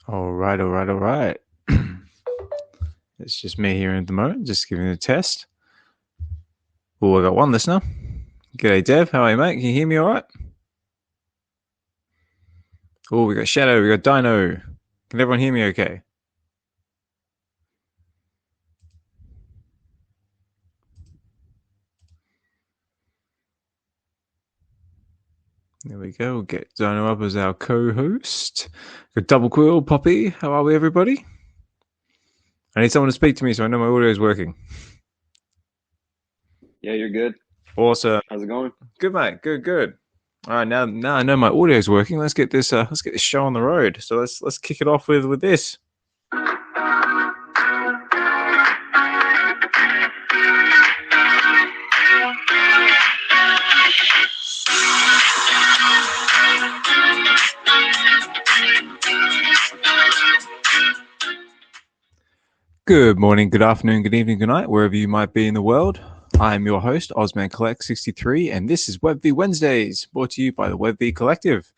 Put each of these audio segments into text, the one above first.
All right, all right, all right. It's just me here at the moment, just giving it a test. Oh, I got one listener. G'day, Dev. How are you, mate? Can you hear me all right? Oh, we got Shadow, we got DYNO. Can everyone hear me okay? There we go. We'll get DYNO up as our co-host. Got Double Quill, Poppy. How are we, everybody? I need someone to speak to me so I know my audio is working. Yeah, you're good. Awesome. How's it going? Good, mate. Good. All right, now I know my audio is working. Let's get this show on the road. So let's kick it off with this. Good morning, good afternoon, good evening, good night, wherever you might be in the world. I am your host, OzmanCollect63, and this is VeVe Wednesdays, brought to you by the VeVe Collective.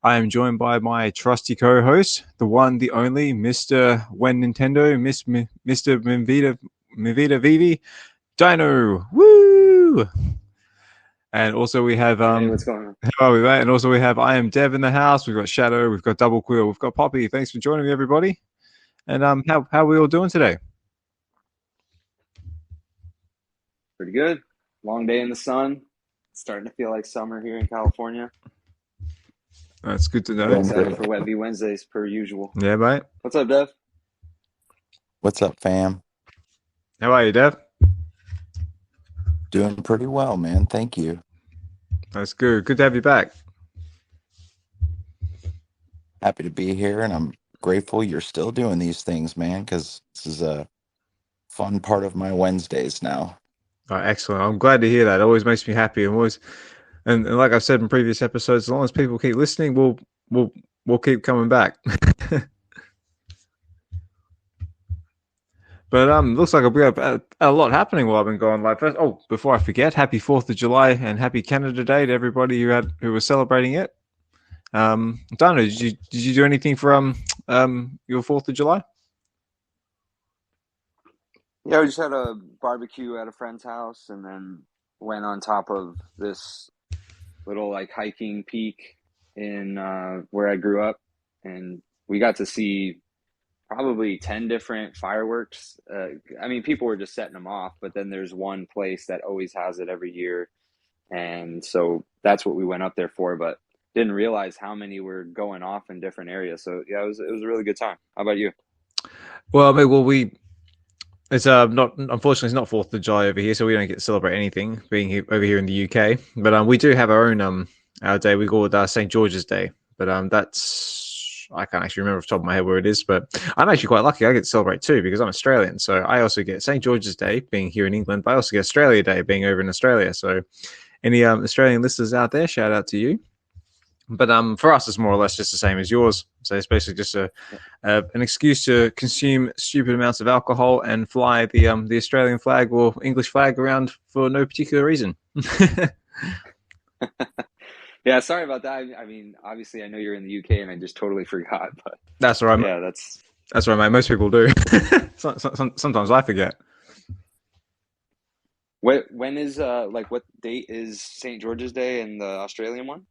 I am joined by my trusty co-host, the one, the only, Mr. When Nintendo, Mr. MiVidaVeVe, DYNO. Woo! And also we have Hey, what's going on? how are we, mate? And also we have iAmDEV in the house. We've got Shadow, we've got Double Quill, we've got Poppy. Thanks for joining me, everybody. And how are we all doing today? Pretty good. Long day in the sun. It's starting to feel like summer here in California. That's good to know. Very excited for VeVe Wednesdays per usual. Yeah, mate. What's up, Dev? What's up, fam? How are you, Dev? Doing pretty well, man. Thank you. That's good. Good to have you back. Happy to be here, and I'm grateful you're still doing these things, man, because this is a fun part of my Wednesdays now. Oh, excellent. I'm glad to hear that. It always makes me happy. And like I've said in previous episodes, as long as people keep listening, we'll keep coming back. But looks like we have a lot happening while I've been gone. Like first, before I forget, happy 4th of July and happy Canada Day to everybody who was celebrating it. Dana, did you do anything for your 4th of July? Yeah, we just had a barbecue at a friend's house and then went on top of this little like hiking peak in where I grew up, and we got to see probably 10 different fireworks. I mean, people were just setting them off, but then there's one place that always has it every year. And so that's what we went up there for, but didn't realize how many were going off in different areas. So yeah, it was a really good time. How about you? Well, it's not, unfortunately it's not 4th of July over here, so we don't get to celebrate anything being over here in the UK. But we do have our own our day. We call it St. George's Day. But that's, I can't actually remember off the top of my head where it is, but I'm actually quite lucky. I get to celebrate too because I'm Australian. So I also get St. George's Day being here in England, but I also get Australia Day being over in Australia. So any Australian listeners out there, shout out to you. But for us, it's more or less just the same as yours. So it's basically just an excuse to consume stupid amounts of alcohol and fly the Australian flag or English flag around for no particular reason. Yeah, sorry about that. I mean, obviously, I know you're in the UK, and I just totally forgot. But That's all right. yeah, That's right, mate. Most people do. Sometimes I forget. when is what date is St. George's Day and the Australian one?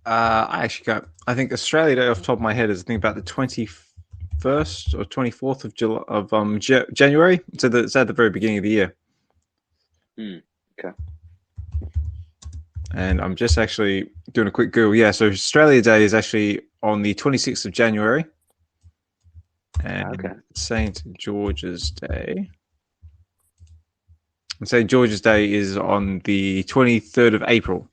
I think Australia Day off the top of my head is I think about the 21st or 24th of July of January. So it's at the very beginning of the year. Okay. And I'm just actually doing a quick Google. Yeah, so Australia Day is actually on the 26th of January. And St. George's Day. And St. George's Day is on the 23rd of April.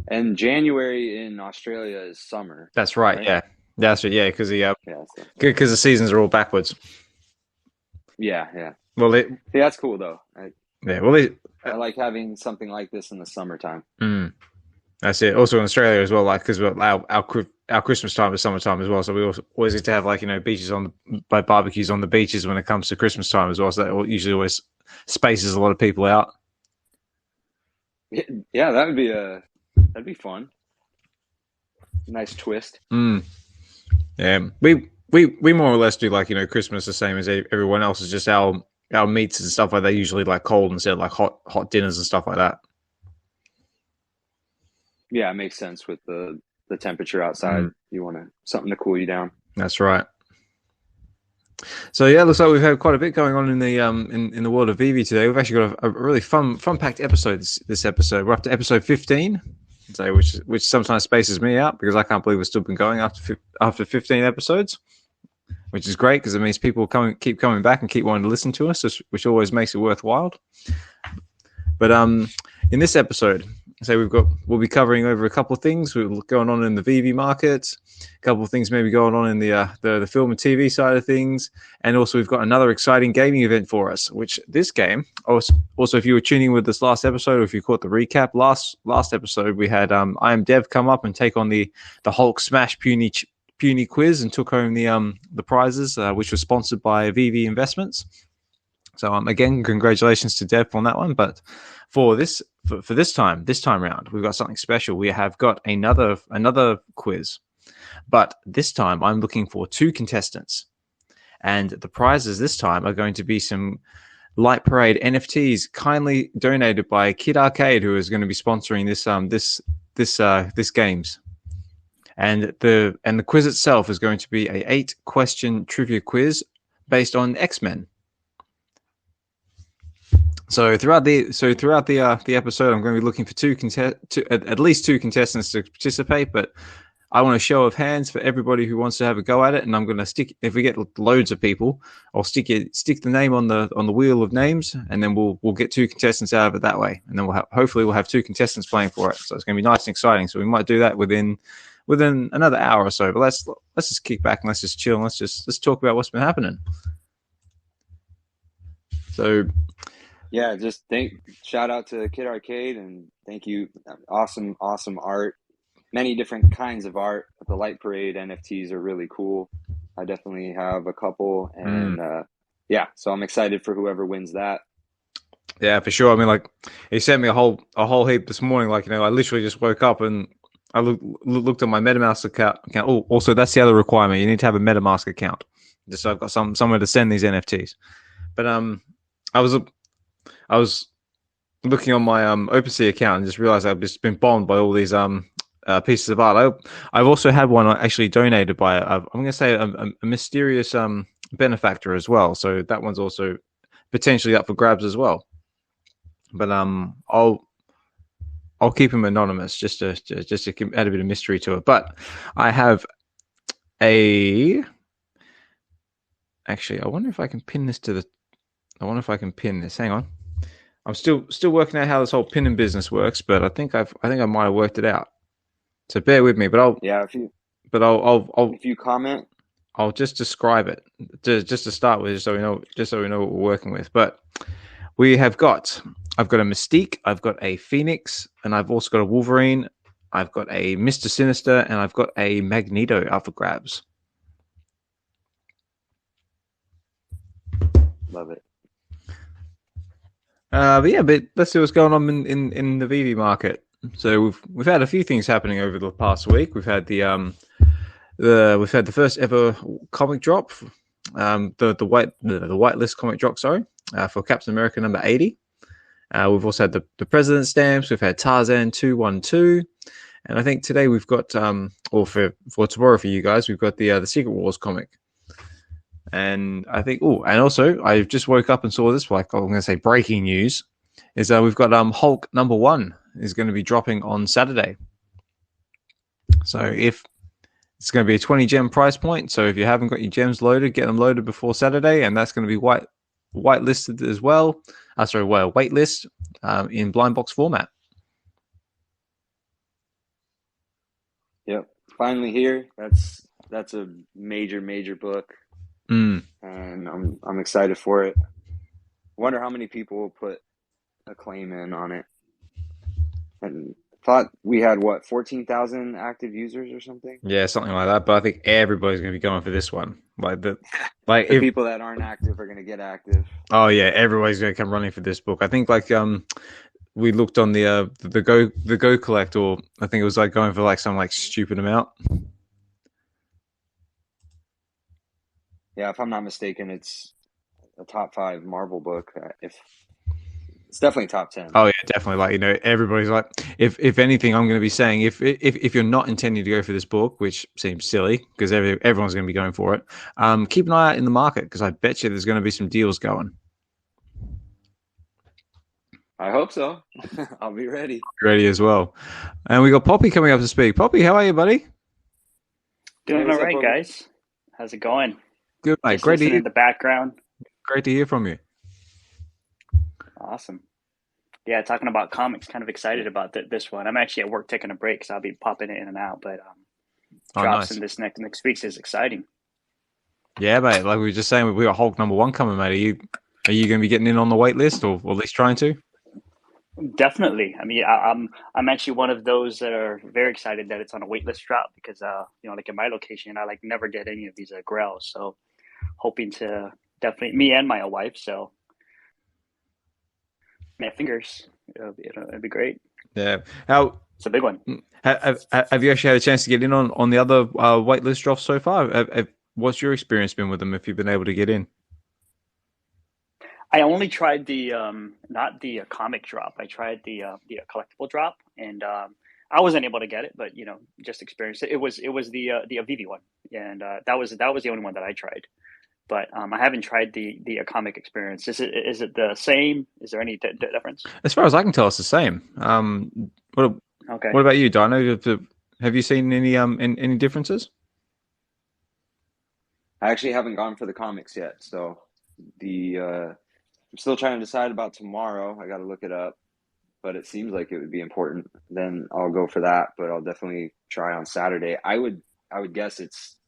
And January in Australia is summer. That's right. Yeah, that's right. Yeah, because the seasons are all backwards. Yeah. Well, that's cool though. I like having something like this in the summertime. That's it. Also in Australia as well, like because our Christmas time is summertime as well, so we always get to have beaches barbecues on the beaches when it comes to Christmas time as well. So that usually always spaces a lot of people out. Yeah, that'd be fun. nice twist. Yeah, we more or less do like, Christmas the same as everyone else. Is just our meats and stuff like that usually like cold instead of like hot dinners and stuff like that. Yeah, it makes sense with the temperature outside. You want something to cool you down. That's right. So yeah, looks like we've had quite a bit going on in the in the world of VeVe today. We've actually got a really fun packed episode this episode. We're up to episode 15, so which sometimes spaces me out because I can't believe we've still been going after 15 episodes, which is great because it means people keep coming back and keep wanting to listen to us, which always makes it worthwhile. But in this episode, so we'll be covering over a couple of things going on in the VeVe market, a couple of things maybe going on in the film and TV side of things, and also we've got another exciting gaming event for us. Which this game, also if you were tuning with this last episode, or if you caught the recap last episode, we had iAmDEV come up and take on the Hulk Smash Puny quiz and took home the prizes, which was sponsored by VeVe Investments. So again, congratulations to Dev on that one. But for this time round, we've got something special. We have got another quiz, but this time I'm looking for 2 contestants, and the prizes this time are going to be some Light Parade NFTs, kindly donated by Kid Arcade, who is going to be sponsoring this games. And the quiz itself is going to be a 8-question trivia quiz based on X-Men. So throughout the episode, I'm going to be looking for at least 2 contestants to participate. But I want a show of hands for everybody who wants to have a go at it. And I'm going to stick, if we get loads of people, I'll stick the name on the wheel of names, and then we'll get 2 contestants out of it that way. And then hopefully we'll have 2 contestants playing for it. So it's going to be nice and exciting. So we might do that within another hour or so. But let's just kick back and let's just chill and let's talk about what's been happening. So. Yeah, just shout out to Kid Arcade and thank you. Awesome art. Many different kinds of art. The Light Parade NFTs are really cool. I definitely have a couple, and so I'm excited for whoever wins that. Yeah, for sure. I mean, like, he sent me a whole heap this morning. Like, I literally just woke up and I looked at my MetaMask account. Oh, also that's the other requirement. You need to have a MetaMask account, just so I've got somewhere to send these NFTs. But I was looking on my OpenSea account and just realized I've just been bombed by all these pieces of art. I've also had one actually donated by I'm going to say a mysterious benefactor as well. So that one's also potentially up for grabs as well. But I'll keep him anonymous just to add a bit of mystery to it. But I have actually, I wonder if I can pin this Hang on. I'm still working out how this whole pinning business works, but I think I might have worked it out. So bear with me, but if you comment, I'll just describe it just to start with, just so we know what we're working with. But I've got a Mystique, I've got a Phoenix, and I've also got a Wolverine. I've got a Mr. Sinister, and I've got a Magneto up for grabs. Love it. But let's see what's going on in the VeVe market. So we've had a few things happening over the past week. We've had the first ever comic drop, the whitelist comic drop, for Captain America number 80. We've also had the President stamps. We've had Tarzan 212, and I think today we've got or for tomorrow for you guys, we've got the Secret Wars comic. And I think, and also I just woke up and saw this, like I'm going to say breaking news, is we've got Hulk number 1 is going to be dropping on Saturday. So if it's going to be a 20 gem price point, so if you haven't got your gems loaded, get them loaded before Saturday, and that's going to be whitelisted as well. Waitlist in blind box format. Yep, finally here. That's a major book. And I'm excited for it. Wonder how many people will put a claim in on it. And thought we had 14,000 active users or something. Yeah, something like that. But I think everybody's going to be going for this one. The people that aren't active are going to get active. Oh yeah, everybody's going to come running for this book. I think we looked on the Go Collect, or I think it was like going for like some like stupid amount. Yeah, if I'm not mistaken, it's a top 5 Marvel book. If it's definitely top 10. Oh yeah, definitely. Like, you know, everybody's like, if anything, I'm going to be saying if you're not intending to go for this book, which seems silly because everyone's going to be going for it, keep an eye out in the market because I bet you there's going to be some deals going. I hope so. I'll be ready. Ready as well. And we got Poppy coming up to speak. Poppy, how are you, buddy? Doing all right, guys. How's it going? Good, mate. Just Great to hear. in the background. Great to hear from you. Awesome. Yeah, talking about comics, kind of excited about this one. I'm actually at work taking a break, so I'll be popping in and out. But drops in this next week is exciting. Yeah, mate. Like we were just saying, we got Hulk #1 coming, mate. Are you going to be getting in on the wait list, or at least trying to? Definitely. I mean, I'm actually one of those that are very excited that it's on a waitlist drop because you know, like in my location, I like never get any of these grails. So hoping to definitely me and my wife. So my fingers, it'd be great. Yeah. It's a big one. Have you actually had a chance to get in on the other waitlist drops so far? What's your experience been with them? If you've been able to get in? I only tried the not the comic drop. I tried the collectible drop, and I wasn't able to get it, but you know, just experienced it. It was the VeVe one, and that was the only one that I tried. But I haven't tried the comic experience. Is it the same? Is there any difference? As far as I can tell, it's the same. Okay. What about you, DYNO? Have you seen any differences? I actually haven't gone for the comics yet, so I'm still trying to decide about tomorrow. I got to look it up, but it seems like it would be important. Then I'll go for that, but I'll definitely try on Saturday. I would guess it's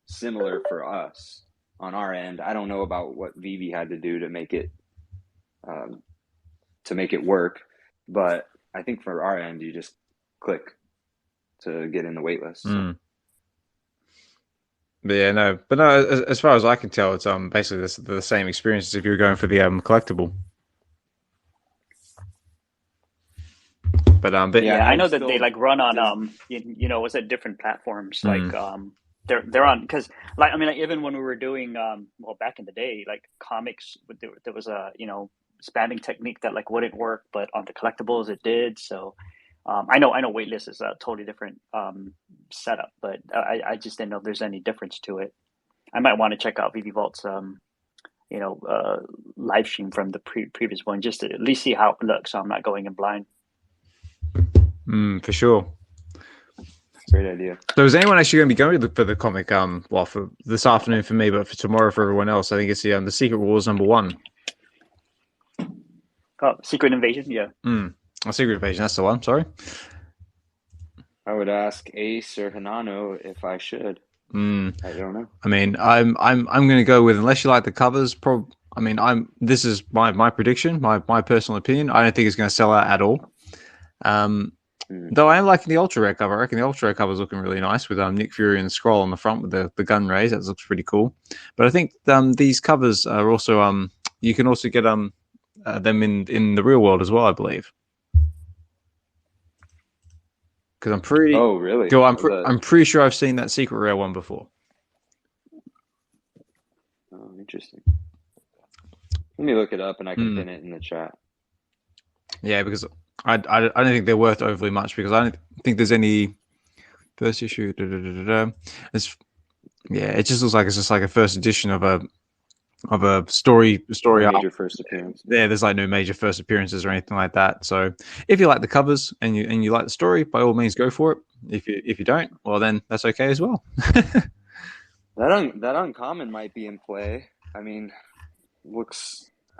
similar for us on our end. I don't know about what VeVe had to do to make it work, but I think for our end, you just click to get in the wait list. So. But yeah, no. As far as I can tell, it's basically the same experience as if you were going for the collectible. But yeah, I know that they like run on you know, what's that, different platforms like they're on, because like, I mean, like even when we were doing well back in the day, like comics, there was a, you know, expanding technique that like wouldn't work, but on the collectibles it did. So I know waitlist is a totally different setup, but I just didn't know if there's any difference to it. I might want to check out VeVe Vault's you know, live stream from the previous one just to at least see how it looks, so I'm not going in blind. For sure. Great idea. So is anyone actually going to be going for the comic? Well, for this afternoon for me, but for tomorrow for everyone else, I think it's the Secret Wars #1. Oh, Secret Invasion, yeah. Secret Invasion, that's the one. Sorry. I would ask Ace or Hanano if I should. I don't know. I mean, I'm going to go with, unless you like the covers. I mean, this is my prediction, my personal opinion. I don't think it's going to sell out at all. Though I am liking the ultra rare cover. I reckon the ultra rare cover is looking really nice with Nick Fury and the scroll on the front with the gun rays. That looks pretty cool. But I think these covers are also you can also get them in the real world as well, I believe. Because I'm pretty. Oh, really? I'm pretty sure I've seen that secret rare one before. Oh, interesting. Let me look it up, and I can pin it in the chat. Yeah, because I don't think they're worth overly much, because I don't think there's any first issue. It just looks like it's just like a first edition of a story arc. Major first appearance. Yeah, there's like no major first appearances or anything like that. So if you like the covers and you like the story, by all means go for it. If you don't, well then that's okay as well. That uncommon might be in play. I mean,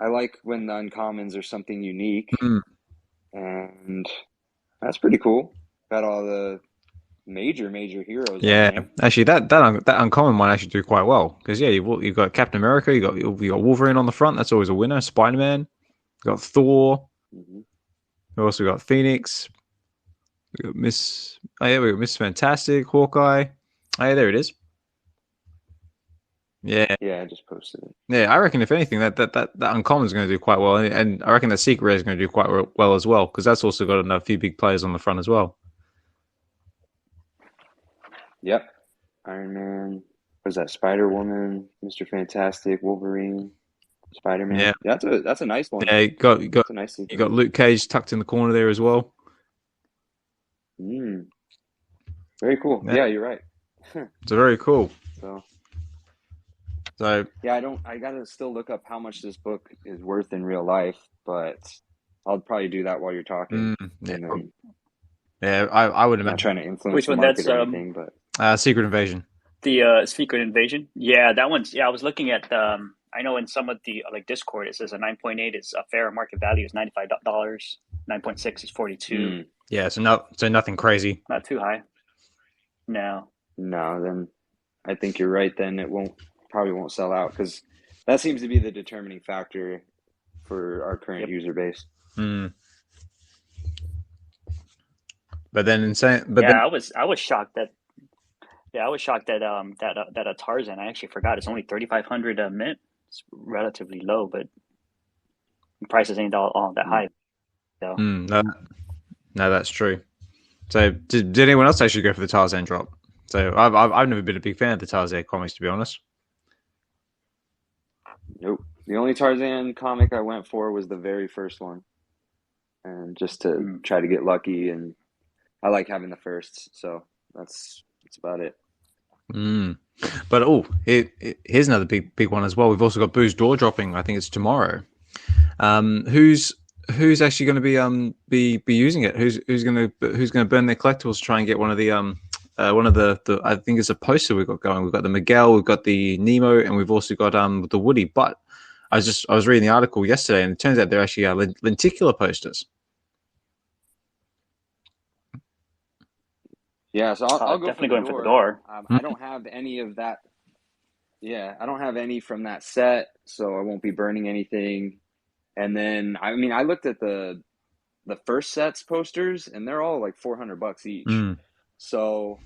I like when the uncommons are something unique, and that's pretty cool. Got all the major heroes. Yeah, actually, that uncommon might actually do quite well, because you've got Captain America, you got Wolverine on the front. That's always a winner. Spider-Man, you got Thor. We also got Phoenix. We got we got Miss Fantastic, Hawkeye. Oh yeah, there it is. Yeah, Yeah, I just posted it. yeah. I reckon if anything, that uncommon is going to do quite well, and I reckon that secret rare is going to do quite well as well, because that's also got a few big players on the front as well. Yep. Iron Man. Was that Spider Woman? Mr. Fantastic. Wolverine. Spider Man. Yeah, Yeah, that's a nice one. yeah. It's a nice You secret. got Luke Cage tucked in the corner there as well. Very cool. Yeah. Yeah, you're right. It's very cool. So yeah, I gotta still look up how much this book is worth in real life, but I'll probably do that while you're talking. yeah, And then, yeah. I would not imagine trying to influence Which the one? market That's or anything, but Secret Invasion. the Secret Invasion. Yeah, that one's. Yeah, I was looking at. I know in some of the like Discord, it says a 9.8 is a fair market value is $95. 9.6 is 42. Yeah, so nothing crazy. Not too high. No. Then I think you're right. Then it probably won't sell out, because that seems to be the determining factor for our current user base. But then I was shocked that. Yeah, I was shocked that that a Tarzan. I actually forgot it's only 3,500 a mint. It's relatively low, but the prices ain't all that high. So. No, that's true. So did anyone else actually go for the Tarzan drop? So I've never been a big fan of the Tarzan comics, to be honest. Nope. The only Tarzan comic I went for was the very first one, and just to try to get lucky. And I like having the firsts, so that's about it. But here's another big one as well. We've also got Boo's door dropping. I think it's tomorrow. Who's actually going to be using it? Who's going to burn their collectibles to try and get one of the I think it's a poster we've got going. We've got the Miguel, we've got the Nemo, and we've also got the Woody. But I was reading the article yesterday, and it turns out they're actually lenticular posters. Yeah, so I'll go definitely for going for the door. I don't have any of that. Yeah, I don't have any from that set, so I won't be burning anything. And then, I mean, I looked at the first set's posters, and they're all like $400 each. So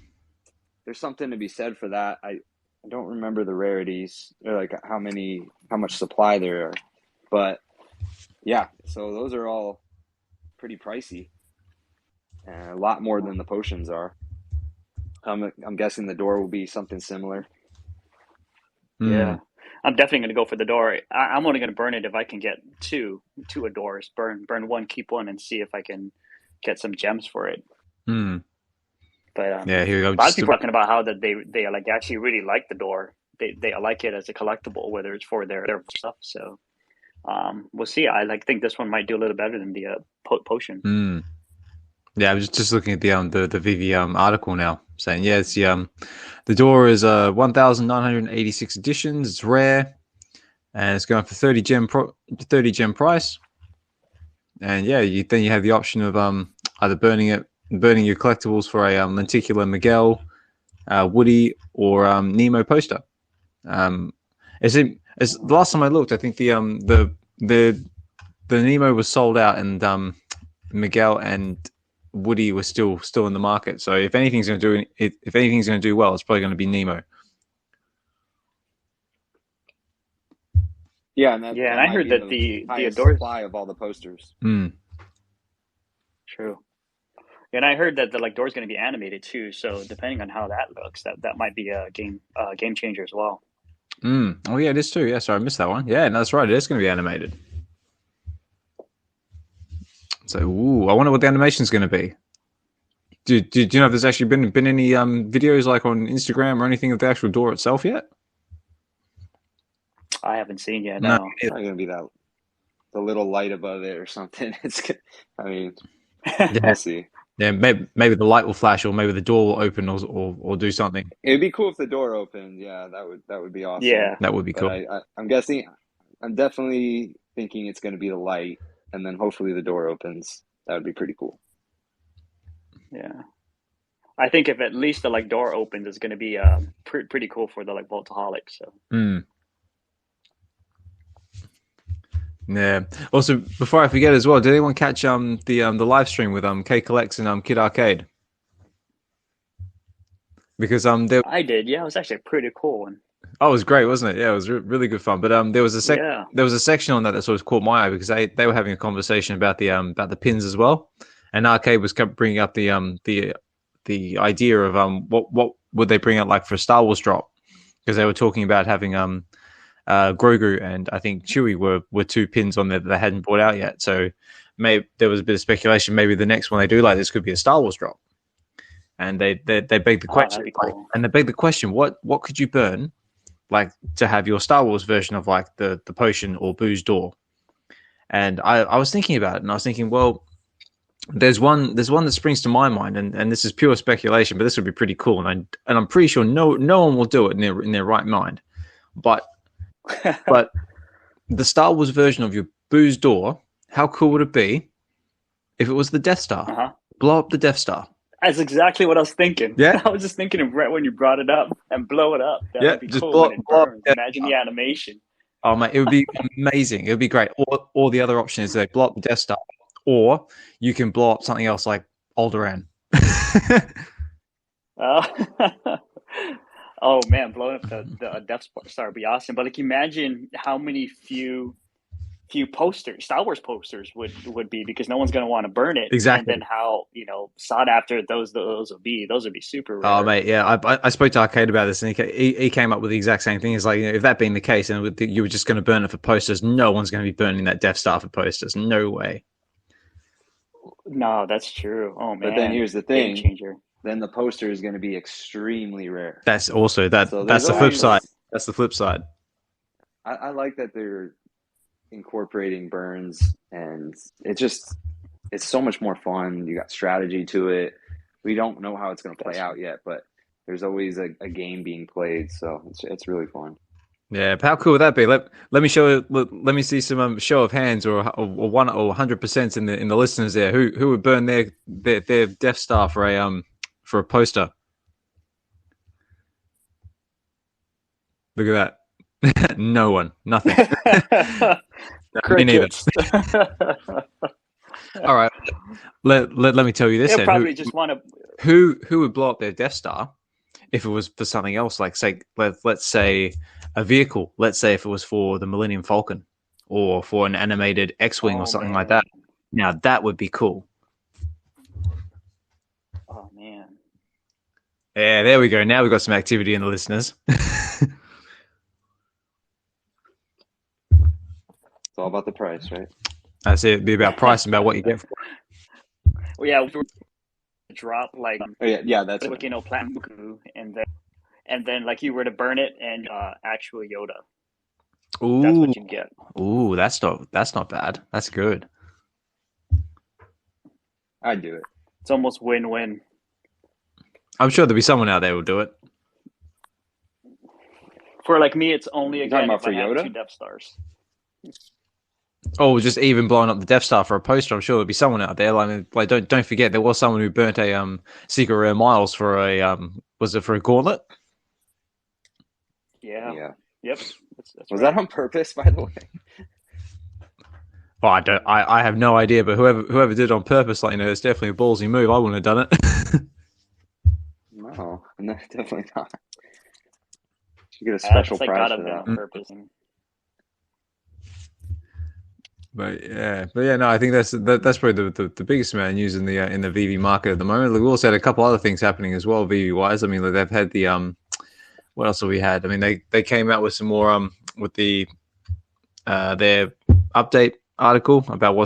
there's something to be said for that. I don't remember the rarities or like how much supply there are, but yeah. So those are all pretty pricey, and a lot more than the potions are. I'm guessing the door will be something similar. Yeah, I'm definitely going to go for the door. I'm only going to burn it if I can get two Adores. Burn one, keep one, and see if I can get some gems for it. But yeah, here we go. A lot of people are talking about how that they like actually really like the door. They like it as a collectible, whether it's for their stuff. So we'll see. I think this one might do a little better than the potion. Yeah, I was just looking at the VeVe article now, saying it's the door is 1,986 editions. It's rare, and it's going for 30 gem price. And yeah, then you have the option of either burning your collectibles for a lenticular Miguel, Woody, or Nemo poster. It's the last time I looked, I think the Nemo was sold out, and Miguel and Woody was still in the market. So if anything's going to do well, it's probably going to be Nemo. Yeah, and I heard that the Adore supply of all the posters. True. And I heard that the door's going to be animated too. So depending on how that looks, that might be a game changer as well. Oh yeah, it is too. Yeah, sorry, I missed that one. Yeah, no, that's right. It is going to be animated. So, I wonder what the animation is going to be. Do you know if there's actually been any videos like on Instagram or anything of the actual door itself yet? I haven't seen yet. No. It's probably going to be the little light above it or something. We'll see. Yeah, maybe the light will flash, or maybe the door will open, or do something. It'd be cool if the door opened. Yeah, that would be awesome. Yeah, that would be cool. I'm guessing. I'm definitely thinking it's going to be the light, and then hopefully the door opens. That would be pretty cool. Yeah, I think if at least the door opens, it's going to be pretty cool for the Voltaholic. So. Yeah. Also, before I forget as well, did anyone catch the live stream with K Collects and Kid Arcade? Because I did. Yeah, it was actually a pretty cool one. Oh, it was great, wasn't it? Yeah, it was really good fun. But there was a Yeah. there was a section on that sort of caught my eye because they were having a conversation about the pins as well, and Arcade was bringing up the idea of what would they bring out like for a Star Wars drop, because they were talking about having Grogu and I think Chewie were two pins on there that they hadn't brought out yet. So maybe there was a bit of speculation. Maybe the next one they do like this could be a Star Wars drop. And they begged the question, cool. and they begged the question, what could you burn, like to have your Star Wars version of like the potion or booze door? And I was thinking about it, and I was thinking, well, there's one that springs to my mind, and this is pure speculation, but this would be pretty cool, and I'm pretty sure no one will do it in their right mind, but the Star Wars version of your booze door, how cool would it be if it was the Death Star? Uh-huh. Blow up the Death Star. That's exactly what I was thinking. Yeah, I was just thinking of right when you brought it up and blow it up. That would be just cool blow when it up burns. Imagine the animation. Oh mate, it would be amazing. It would be great. Or the other option is they blow up the Death Star, or you can blow up something else like Alderaan. Oh man, blowing up the Death Star would be awesome. But like, imagine how many few posters, Star Wars posters would be, because no one's going to want to burn it. Exactly. And then how sought after those would be. Those would be super rare. Oh mate, yeah. I spoke to Arcade about this, and he came up with the exact same thing. It's like, if that being the case, and you were just going to burn it for posters, no one's going to be burning that Death Star for posters. No way. No, that's true. Oh man. But then here's the thing. Game changer. Then the poster is going to be extremely rare. That's also that's the flip side. That's the flip side. I like that they're incorporating burns, and it's so much more fun. You got strategy to it. We don't know how it's going to play out yet, but there's always a game being played, so it's really fun. Yeah, how cool would that be? Let me see some show of hands or 100% in the listeners there. Who would burn their Death Star for a poster? Look at that. No one. Nothing. No, me neither. All right. Let me tell you this. They'll then. probably just want to. Who would blow up their Death Star if it was for something else? Like, say, let's say a vehicle. Let's say if it was for the Millennium Falcon or for an animated X-wing or something like that. Now that would be cool. Oh man. Yeah, there we go. Now we've got some activity in the listeners. It's all about the price, right? That's it. It'd be about price and about what you get for it. Well, yeah, if we were to drop like that's platinum, and then like you were to burn it and actual Yoda. Ooh, that's what you get. Ooh, that's not bad. That's good. I'd do it. It's almost win-win. I'm sure there'll be someone out there who'll do it. For like me, it's only again if for I have Yoda? 2 Death Stars. Oh, just even blowing up the Death Star for a poster. I'm sure there'll be someone out there. Like don't forget, there was someone who burnt a secret rare miles for a was it for a gauntlet? Yeah. Yep. That's was that on purpose, by the way? Oh, I have no idea, but whoever did it on purpose, it's definitely a ballsy move. I wouldn't have done it. No, definitely not. You get a special prize for that. On purpose. But yeah, no, I think that's probably the biggest amount of news in the VeVe market at the moment. We've also had a couple other things happening as well, VeVe wise. I mean, they've had the what else have we had? I mean, they came out with some more with the their update article about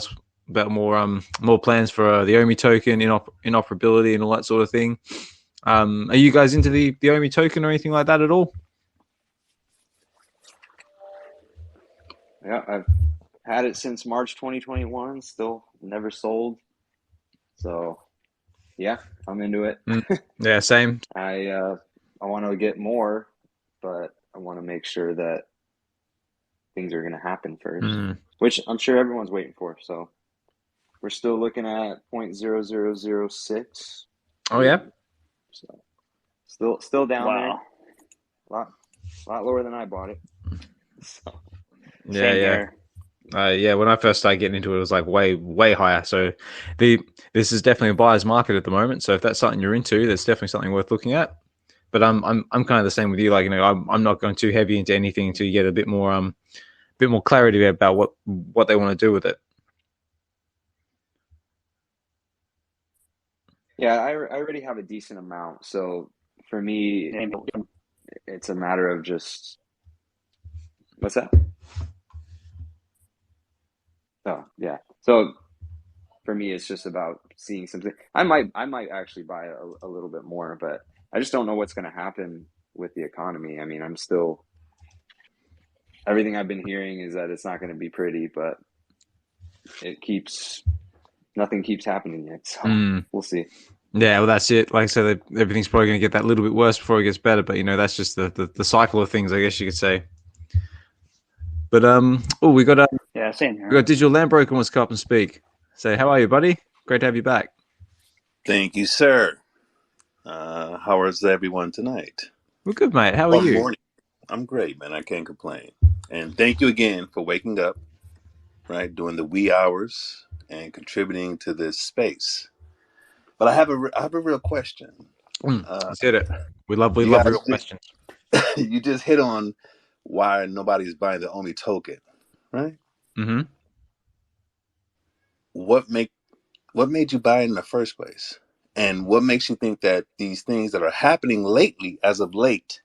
more plans for the OMI token interoperability and all that sort of thing. Are you guys into the OMI token or anything like that at all? Yeah, I've had it since March 2021. Still never sold. So, yeah, I'm into it. Yeah, same. I want to get more, but I want to make sure that things are going to happen first, which I'm sure everyone's waiting for. So, we're still looking at 0.0006. Oh yeah. So, still down there. A lot lower than I bought it. So. Yeah. When I first started getting into it, it was like way higher. So this is definitely a buyer's market at the moment. So if that's something you're into, that's definitely something worth looking at. But I'm kind of the same with you. Like, you know, I'm not going too heavy into anything until you get a bit more clarity about what they want to do with it. Yeah, I already have a decent amount, so for me, it's a matter of just what's that? Oh, yeah. So for me, it's just about seeing something. I might actually buy a little bit more, but I just don't know what's going to happen with the economy. I mean, everything I've been hearing is that it's not going to be pretty, but nothing keeps happening yet. So we'll see. Yeah, well, that's it. Like I said, everything's probably going to get that little bit worse before it gets better. But, you know, that's just the cycle of things, I guess you could say. But we got same here. We got Digitallandbroker wants to come up and speak. Say, how are you, buddy? Great to have you back. Thank you, sir. How is everyone tonight? We're good, mate. How are you? Morning. I'm great, man. I can't complain. And thank you again for waking up, right, during the wee hours and contributing to this space. But I have a real question. Let's hit it. We love real questions. You just hit on why nobody's buying the OMI token, right? Mm-hmm. What made you buy it in the first place? And what makes you think that these things that are happening lately, as of late,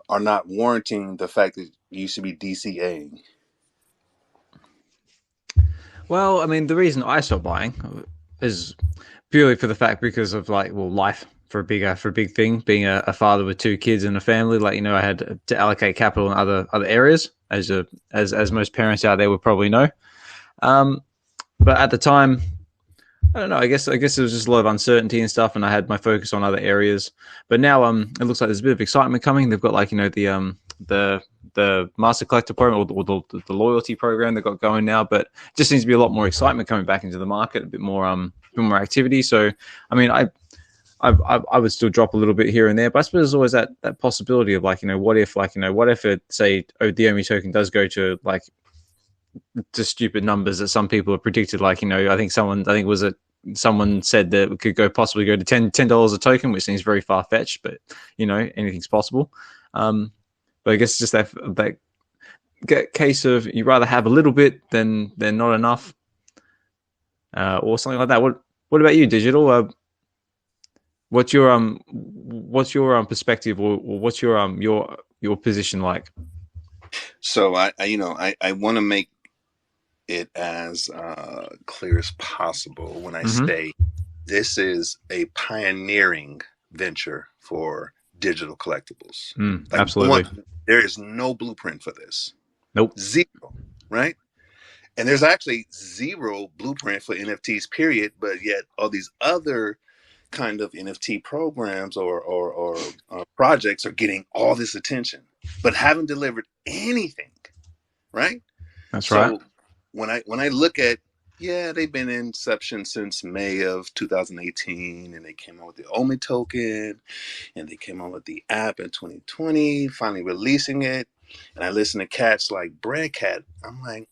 are not warranting the fact that you should be DCAing? Well, I mean, the reason I stopped buying is purely for the fact because of life for a big thing. Being a father with 2 kids and a family, like, you know, I had to allocate capital in other areas, as most parents out there would probably know. But at the time, I don't know. I guess there was just a lot of uncertainty and stuff, and I had my focus on other areas. But now, it looks like there's a bit of excitement coming. They've got, like, you know, the Master Collector program or the loyalty program they've got going now. But it just seems to be a lot more excitement coming back into the market, a bit more activity. So, I mean, I would still drop a little bit here and there, but I suppose there's always that possibility of, like, you know, what if it, say, the OMI token does go to, like, to stupid numbers that some people have predicted. Like, you know, I think someone said that it could possibly go to $10 a token, which seems very far fetched, but, you know, anything's possible. But I guess just that case of you rather have a little bit than not enough, or something like that. What about you, Digital? What's your perspective, or what's your position like? So I want to make it as clear as possible when I say this is a pioneering venture for digital collectibles. Absolutely. There is no blueprint for this. Nope. Zero, right? And there's actually zero blueprint for NFTs, period. But yet all these other kind of NFT programs or projects are getting all this attention, but haven't delivered anything, right? That's right. When I look at, they've been in inception since May of 2018, and they came out with the OMI token, and they came out with the app in 2020, finally releasing it. And I listen to cats like Breadcat. I'm like,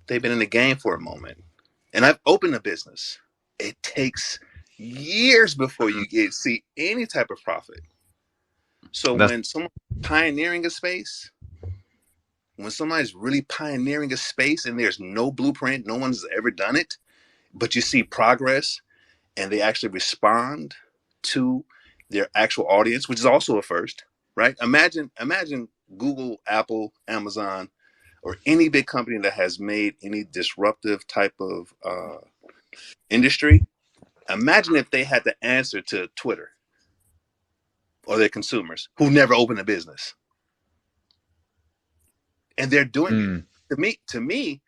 they've been in the game for a moment. And I've opened a business. It takes years before you see any type of profit. So when someone's pioneering a space, when somebody's really pioneering a space and there's no blueprint, no one's ever done it, but you see progress and they actually respond to their actual audience, which is also a first, right? Imagine Google, Apple, Amazon, or any big company that has made any disruptive type of industry. Imagine if they had to answer to Twitter or their consumers who never opened a business. And they're doing it. To me,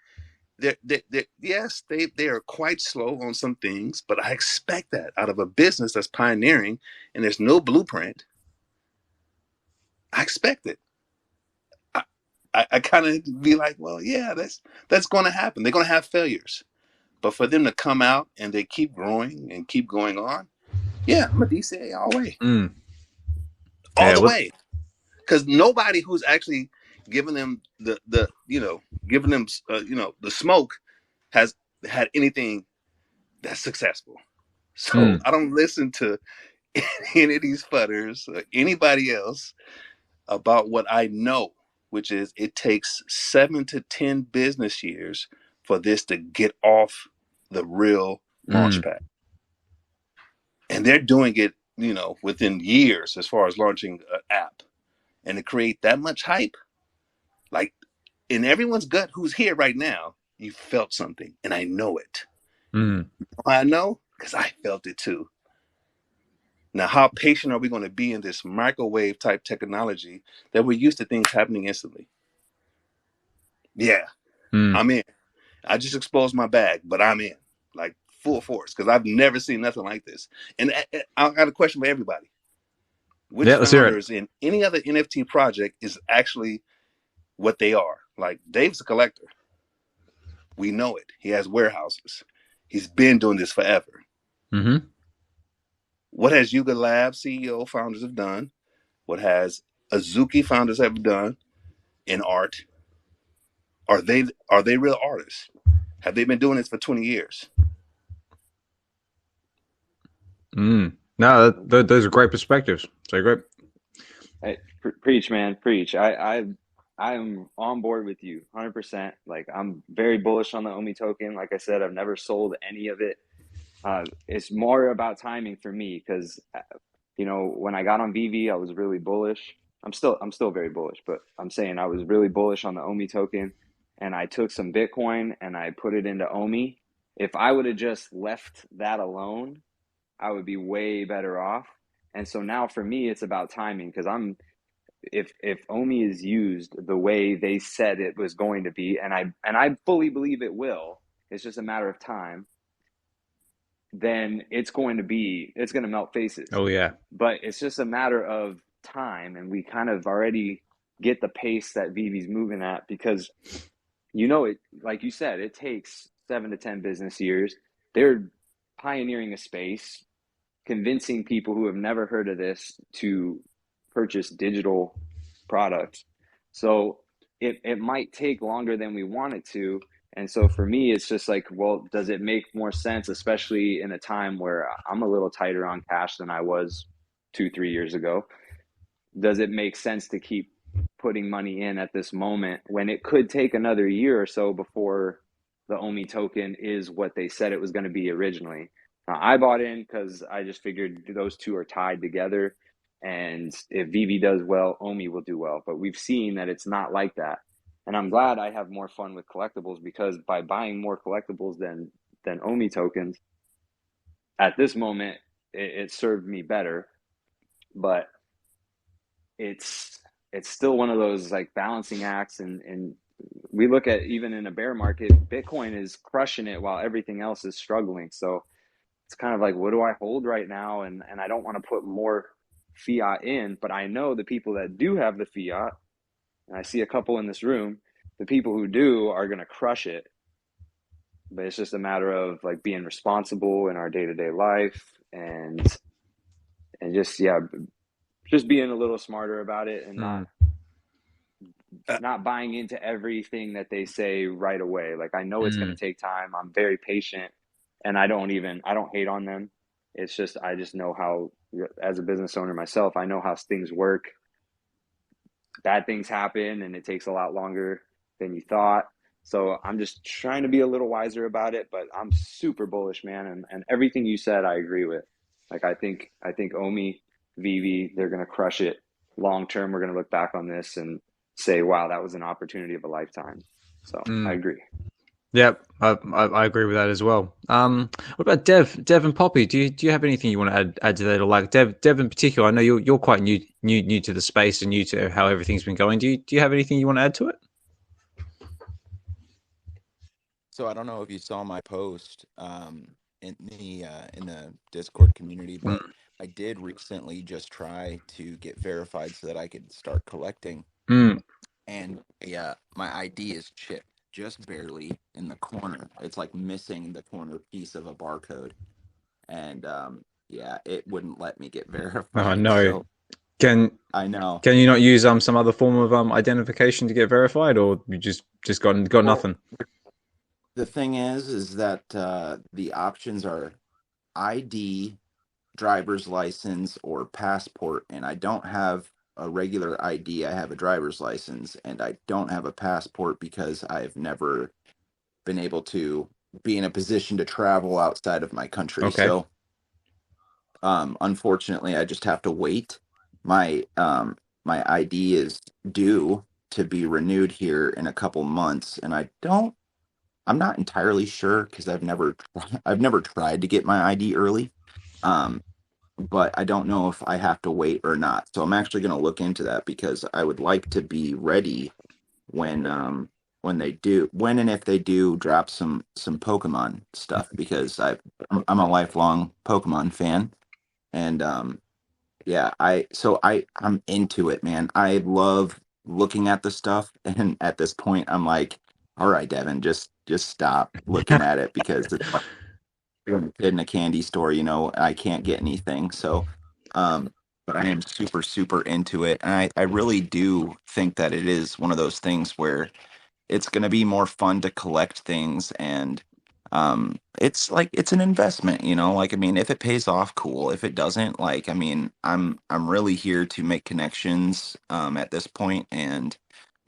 yes, they are quite slow on some things, but I expect that out of a business that's pioneering and there's no blueprint. I expect it. I kind of be like, well, yeah, that's going to happen. They're going to have failures, but for them to come out and they keep growing and keep going on, I'm a DCA all the way, all the way, because nobody who's actually giving them the smoke has had anything that's successful. So I don't listen to any of these fudders or anybody else about what I know, which is it takes 7 to 10 business years for this to get off the real launch pad. And they're doing it, within years as far as launching an app. And to create that much hype, like in everyone's gut who's here right now, you felt something. And I know it. I know because I felt it too. Now, how patient are we going to be in this microwave type technology that we're used to things happening instantly? Yeah, I'm in. I just exposed my bag, but I'm in, like full force, because I've never seen nothing like this. And I got a question for everybody. Which founders in any other NFT project is actually what they are? Like, Dave's a collector. We know it. He has warehouses. He's been doing this forever. What has Yuga Labs CEO founders have done? What has Azuki founders have done in art? Are they real artists? Have they been doing this for 20 years? No, those are great perspectives. So great. Hey, preach, man, preach. I'm on board with you 100%. Like, I'm very bullish on the OMI token. Like I said, I've never sold any of it. It's more about timing for me because, when I got on VeVe, I was really bullish. I'm still very bullish, but I'm saying I was really bullish on the OMI token, and I took some Bitcoin and I put it into OMI. If I would have just left that alone, I would be way better off. And so now for me, it's about timing because if OMI is used the way they said it was going to be, and I fully believe it will, it's just a matter of time, then it's going to melt faces. Oh yeah. But it's just a matter of time, and we kind of already get the pace that VeVe's moving at because it, like you said, it takes 7 to 10 business years. They're pioneering a space, convincing people who have never heard of this to purchase digital products. So it might take longer than we want it to. And so for me, it's just like, well, does it make more sense, especially in a time where I'm a little tighter on cash than I was 2-3 years ago? Does it make sense to keep putting money in at this moment when it could take another year or so before the OMI token is what they said it was going to be originally? Now, I bought in because I just figured those two are tied together. And if VeVe does well, OMI will do well. But we've seen that it's not like that. And I'm glad I have more fun with collectibles because by buying more collectibles than OMI tokens, at this moment, it served me better. But it's still one of those like balancing acts. And we look at even in a bear market, Bitcoin is crushing it while everything else is struggling. So it's kind of like, what do I hold right now? And I don't want to put more fiat in, but I know the people that do have the fiat, and I see a couple in this room, the people who do are going to crush it. But it's just a matter of like being responsible in our day-to-day life and just being a little smarter about it and not buying into everything that they say right away. Like, I know it's going to take time. I'm very patient and I don't hate on them. It's just, I just know how, as a business owner myself, I know how things work. Bad things happen and it takes a lot longer than you thought. So I'm just trying to be a little wiser about it, but I'm super bullish, man. And everything you said, I agree with. Like, I think OMI, VeVe, they're going to crush it long term. We're going to look back on this and say, wow, that was an opportunity of a lifetime. So I agree. Yep, I agree with that as well. What about Dev and Poppy? Do you have anything you want to add to that? Or like Dev in particular, I know you're quite new to the space and new to how everything's been going. Do you have anything you want to add to it? So I don't know if you saw my post in the Discord community, but I did recently just try to get verified so that I could start collecting. And my ID is chipped just barely in the corner. It's like missing the corner piece of a barcode, and it wouldn't let me get verified. Oh no! So, I know. Can you not use some other form of identification to get verified, or you just got nothing? The thing is that the options are ID, driver's license or passport, and I don't have a regular ID. I have a driver's license, and I don't have a passport because I've never been able to be in a position to travel outside of my country. Okay. So, unfortunately, I just have to wait. My ID is due to be renewed here in a couple months, and I'm not entirely sure because I've never tried to get my ID early. But I don't know if I have to wait or not. So I'm actually going to look into that because I would like to be ready when and if they do drop some Pokemon stuff, because I'm a lifelong Pokemon fan. And yeah, I'm into it, man. I love looking at the stuff, and at this point I'm like, all right, Devin, just stop looking at it, because it's like a kid in a candy store, I can't get anything. So but I am super, super into it. And I really do think that it is one of those things where it's going to be more fun to collect things. And it's like, it's an investment, like, I mean, if it pays off, cool. If it doesn't, like, I mean, I'm really here to make connections at this point and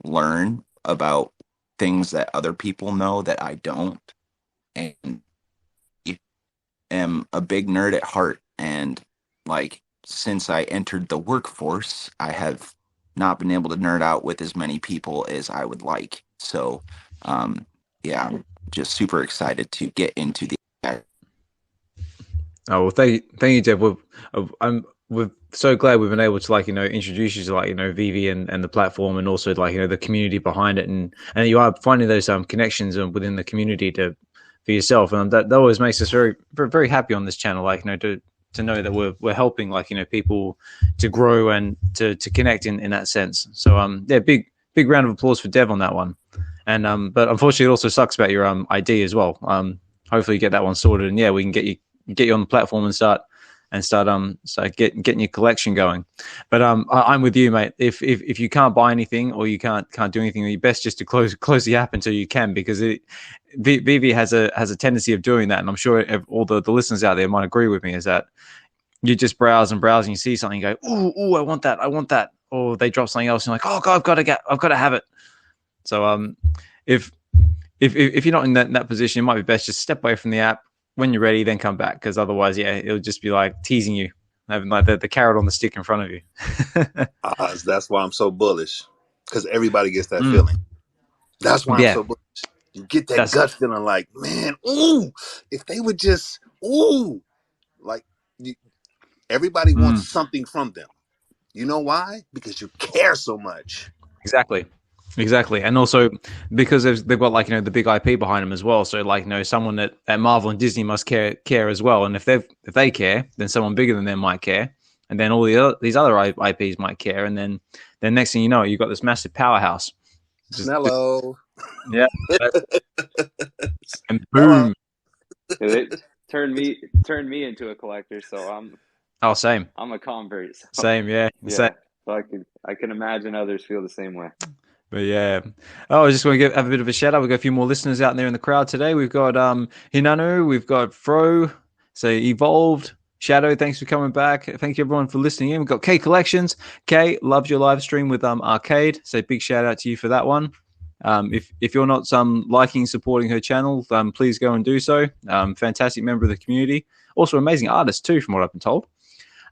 learn about things that other people know that I don't. And am a big nerd at heart, and like, since I entered the workforce, I have not been able to nerd out with as many people as I would like. So yeah, I'm just super excited to get into the Oh, well, thank you, Dev. We're so glad we've been able to, like, introduce you to, like, VeVe and the platform, and also, like, the community behind it, and you are finding those connections within the community for yourself, and that always makes us very, very, very happy on this channel. Like, to know that we're helping, like, people to grow and to connect in that sense. So yeah, big round of applause for Dev on that one. And but unfortunately, it also sucks about your ID as well. Hopefully you get that one sorted, and yeah, we can get you on the platform and start getting your collection going. But I'm with you, mate. If you can't buy anything, or you can't do anything, you best just to close the app until you can, because VeVe has a tendency of doing that, and I'm sure all the listeners out there might agree with me, is that you just browse and you see something, you go, ooh, I want that, or they drop something else, and you're like, oh God, I've got to have it. So if you're not in that position, it might be best just step away from the app. When you're ready, then come back, because otherwise, yeah, it'll just be like teasing you, having like the carrot on the stick in front of you. That's why I'm so bullish, because everybody gets that feeling. That's why I'm so bullish. You get that gut feeling, like, man, ooh, if they would just, ooh, like, everybody wants something from them. You know why? Because you care so much. Exactly, and also because they've got, like, the big IP behind them as well. So, like, someone at Marvel and Disney must care as well. And if they care, then someone bigger than them might care, and then all these other IPs might care, and then next thing you know, you've got this massive powerhouse. Hello. Yeah. And boom. It turned me into a collector, so same. I'm a convert. So. Same, yeah. Same. So I can imagine others feel the same way. But yeah, I just want to have a bit of a shout out. We've got a few more listeners out there in the crowd today. We've got Hinanu, we've got Fro, so Evolved, Shadow, thanks for coming back. Thank you everyone for listening in. We've got K Collections. K loves your live stream with Arcade, so big shout out to you for that one. If you're not liking, supporting her channel, please go and do so. Fantastic member of the community, also amazing artist too, from what I've been told.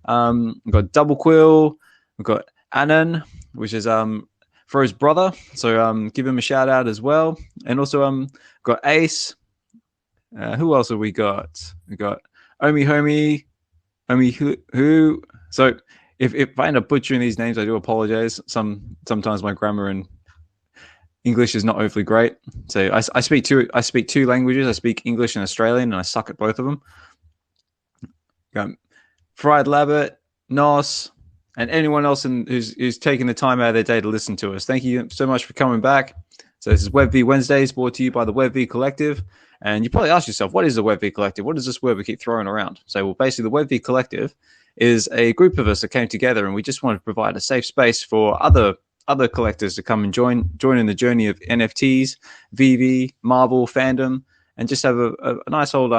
We've got Double Quill, we've got Anan, which is Fro's brother, so give him a shout out as well. And also got Ace. Who else have we got? We got OMI who. So if I end up butchering these names, I do apologize. Sometimes my grammar and English is not overly great. So I speak two languages. I speak English and Australian, and I suck at both of them. Got Fried Labbit, Nos, and anyone else who's taking the time out of their day to listen to us. Thank you so much for coming back. So this is WebV Wednesdays, brought to you by the WebV Collective. And you probably ask yourself, what is the WebV Collective? What is this word we keep throwing around? So, well, basically, the WebV Collective is a group of us that came together, and we just wanted to provide a safe space for other collectors to come and join in the journey of NFTs, VeVe, Marvel, fandom, and just have a nice old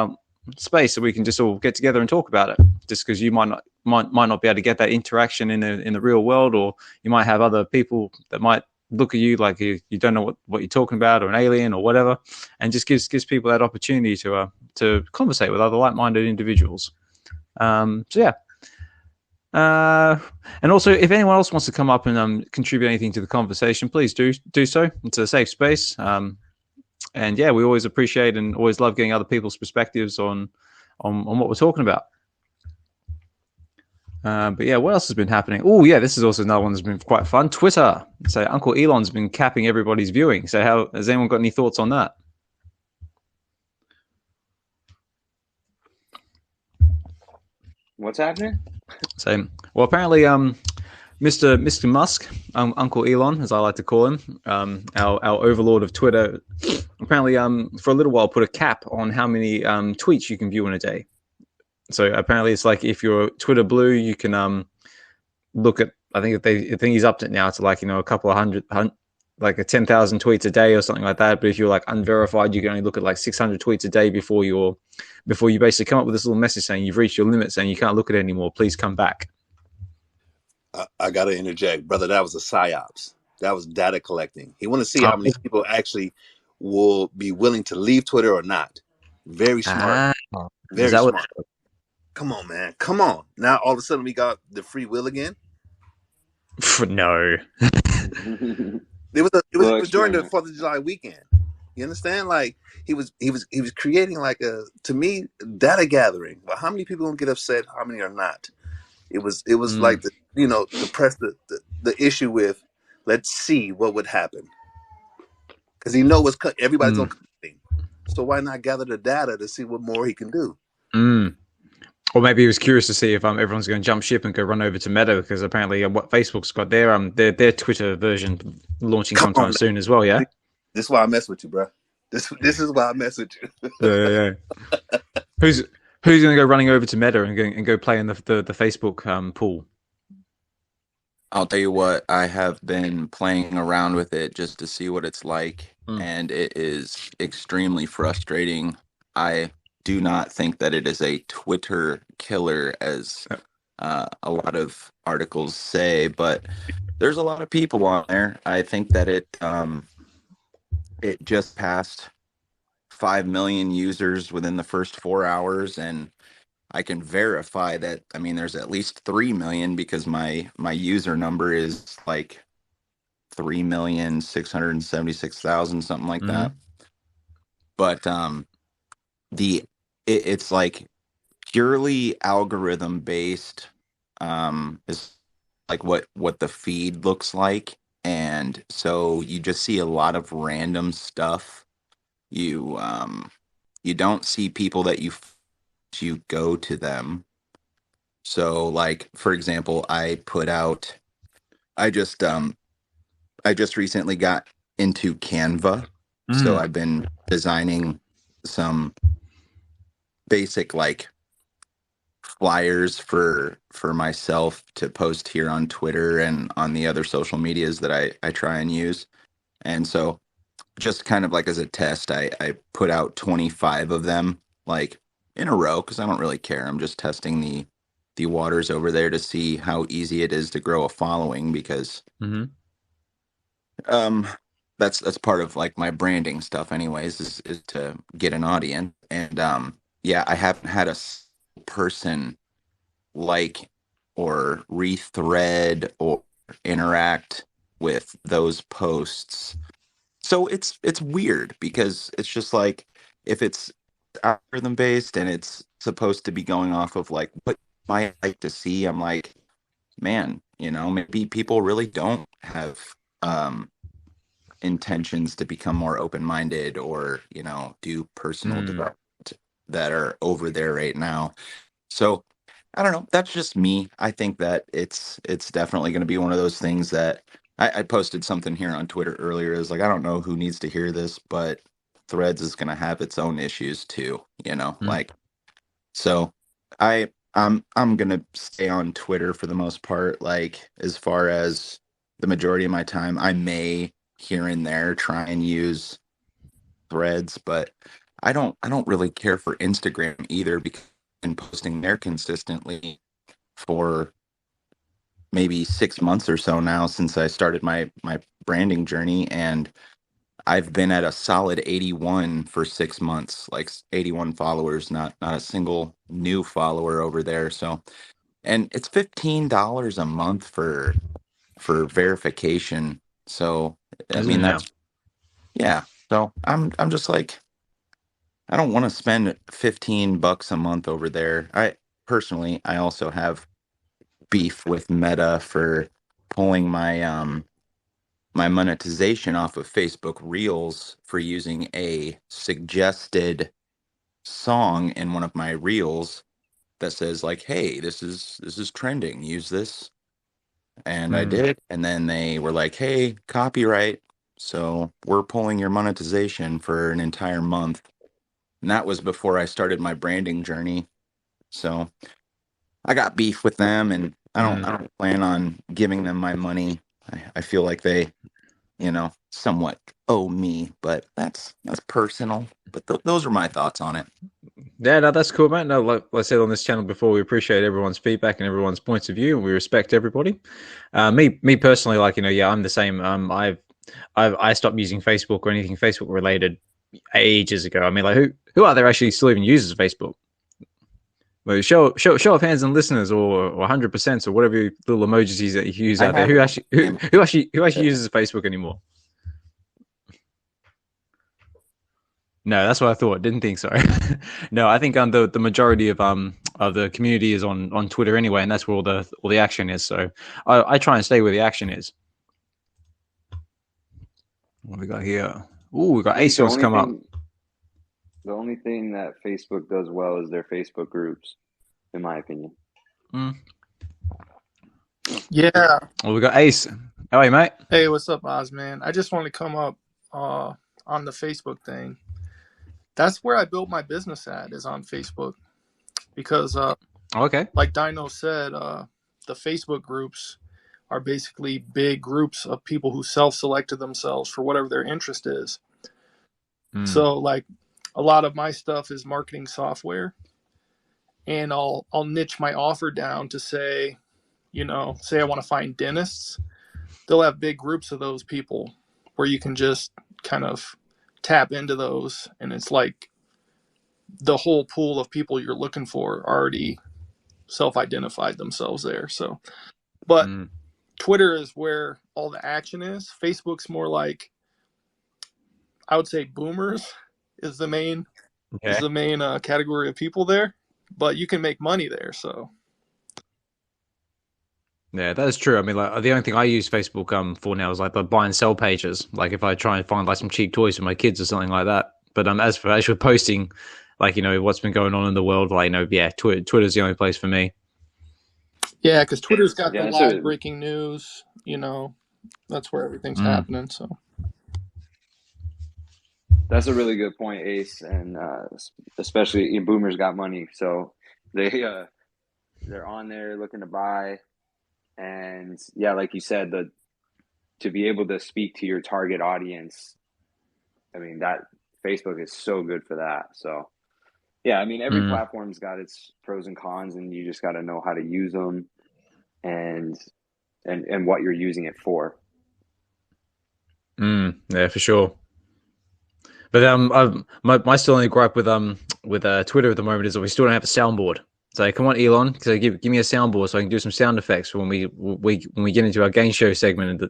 space so we can just all get together and talk about it. Just because you might not be able to get that interaction in the real world, or you might have other people that might look at you like you don't know what you're talking about, or an alien or whatever, and just gives people that opportunity to conversate with other like-minded individuals. So yeah. And also, if anyone else wants to come up and contribute anything to the conversation, please do so. It's a safe space. And yeah, we always appreciate and always love getting other people's perspectives on what we're talking about. But yeah, what else has been happening? Oh yeah, this is also another one that's been quite fun. Twitter. So Uncle Elon's been capping everybody's viewing. So how has anyone got any thoughts on that? What's happening? So, well, apparently, Mr. Musk, Uncle Elon, as I like to call him, our overlord of Twitter, apparently, for a little while, put a cap on how many tweets you can view in a day. So apparently, it's like if you're Twitter Blue, you can look at. I think he's upped it now to like a couple of hundred, like 10,000 tweets a day or something like that. But if you're like unverified, you can only look at like 600 tweets a day before you basically come up with this little message saying you've reached your limit, saying you can't look at it anymore. Please come back. I got to interject, brother. That was a psyops. That was data collecting. He want to see how many people actually will be willing to leave Twitter or not. Very smart. Very smart. Come on, man. Come on. Now all of a sudden we got the free will again. No. It was during the 4th of July weekend. You understand? Like he was creating like to me data gathering. But how many people gonna get upset? How many are not? It was like the press the issue with let's see what would happen because he knows everybody's on coming. So why not gather the data to see what more he can do? Or maybe he was curious to see if everyone's going to jump ship and go run over to Meta, because apparently what Facebook's got their Twitter version launching sometime soon as well. Yeah, this is why I mess with you, bro. This is why I mess with you. Yeah. Who's going to go running over to Meta and go play in the Facebook pool? I'll tell you what, I have been playing around with it just to see what it's like, and it is extremely frustrating. I do not think that it is a Twitter killer, as a lot of articles say, but there's a lot of people on there. I think that it just passed 5 million users within the first 4 hours, and I can verify that. I mean, there's at least 3 million because my user number is like 3,676,000, something like that. But it's like purely algorithm based. Is like what the feed looks like, and so you just see a lot of random stuff. You don't see people that you go to them. So like, for example, I just recently got into Canva. So I've been designing some basic like flyers for myself to post here on Twitter and on the other social medias that I try and use. And so just kind of like as a test, I put out 25 of them like in a row, because I don't really care. I'm just testing the waters over there to see how easy it is to grow a following, because that's part of like my branding stuff anyways, is to get an audience. And yeah, I haven't had a person like or rethread or interact with those posts. So it's weird, because it's just like, if it's algorithm based and it's supposed to be going off of like what I like to see, I'm like, man, maybe people really don't have intentions to become more open-minded or do personal development that are over there right now. So I don't know, that's just me. I think that it's definitely going to be one of those things that I posted something here on Twitter earlier. Is like, I don't know who needs to hear this, but Threads is going to have its own issues too, like, so I'm going to stay on Twitter for the most part. Like, as far as the majority of my time, I may here and there try and use Threads, but I don't really care for Instagram either, because I've been posting there consistently for maybe 6 months or so now since I started my branding journey, and I've been at a solid 81 for 6 months, like 81 followers, not a single new follower over there. So, and it's $15 a month for verification. So, I Isn't it mean, now? that's, yeah. So I'm just like, I don't want to spend $15 a month over there. I personally, I also have beef with Meta for pulling my monetization off of Facebook Reels for using a suggested song in one of my reels that says like, "Hey, this is trending. Use this." And I did, and then they were like, "Hey, copyright. So we're pulling your monetization for an entire month." And that was before I started my branding journey. So I got beef with them, and I don't plan on giving them my money. I feel like they, somewhat owe me, but that's personal. But those are my thoughts on it. Yeah, no, that's cool, mate. No, like I said on this channel before, we appreciate everyone's feedback and everyone's points of view, and we respect everybody. Me personally, like, yeah, I'm the same. I stopped using Facebook or anything Facebook related ages ago. I mean, like, who out there actually still even uses Facebook? Well, show of hands and listeners, or 100% or whatever little emojis that you use out there. Who actually uses Facebook anymore? No, that's what I thought. Didn't think so. No, I think the majority of the community is on Twitter anyway, and that's where all the action is. So I try and stay where the action is. What we got here? Ooh, we got ASOS come up. The only thing that Facebook does well is their Facebook groups, in my opinion. Yeah. Well, we got Ace. How are you, mate? Hey, what's up, Oz, man? I just want to come up on the Facebook thing. That's where I built my business at, is on Facebook. Because, okay, like DYNO said, the Facebook groups are basically big groups of people who self-selected themselves for whatever their interest is. So, like, a lot of my stuff is marketing software, and I'll niche my offer down to say, say I want to find dentists. They'll have big groups of those people where you can just kind of tap into those, and it's like the whole pool of people you're looking for already self-identified themselves there. So, but Twitter is where all the action is. Facebook's more like, I would say, boomers is the main category of people there, but you can make money there. So yeah, that is true. I mean, like, the only thing I use Facebook for now is like the buy and sell pages. Like if I try and find like some cheap toys for my kids or something like that. But as for actually posting, like, what's been going on in the world, like, Twitter's the only place for me. Yeah, because Twitter's got the live breaking news. That's where everything's happening. So that's a really good point, Ace, and especially boomers got money, so they're on there looking to buy, and yeah, like you said, to be able to speak to your target audience, I mean, that Facebook is so good for that. So yeah, I mean, every platform's got its pros and cons, and you just got to know how to use them and what you're using it for. Yeah, for sure. But my still only gripe with Twitter at the moment is that we still don't have a soundboard. So come on, Elon, so give me a soundboard so I can do some sound effects when we get into our game show segment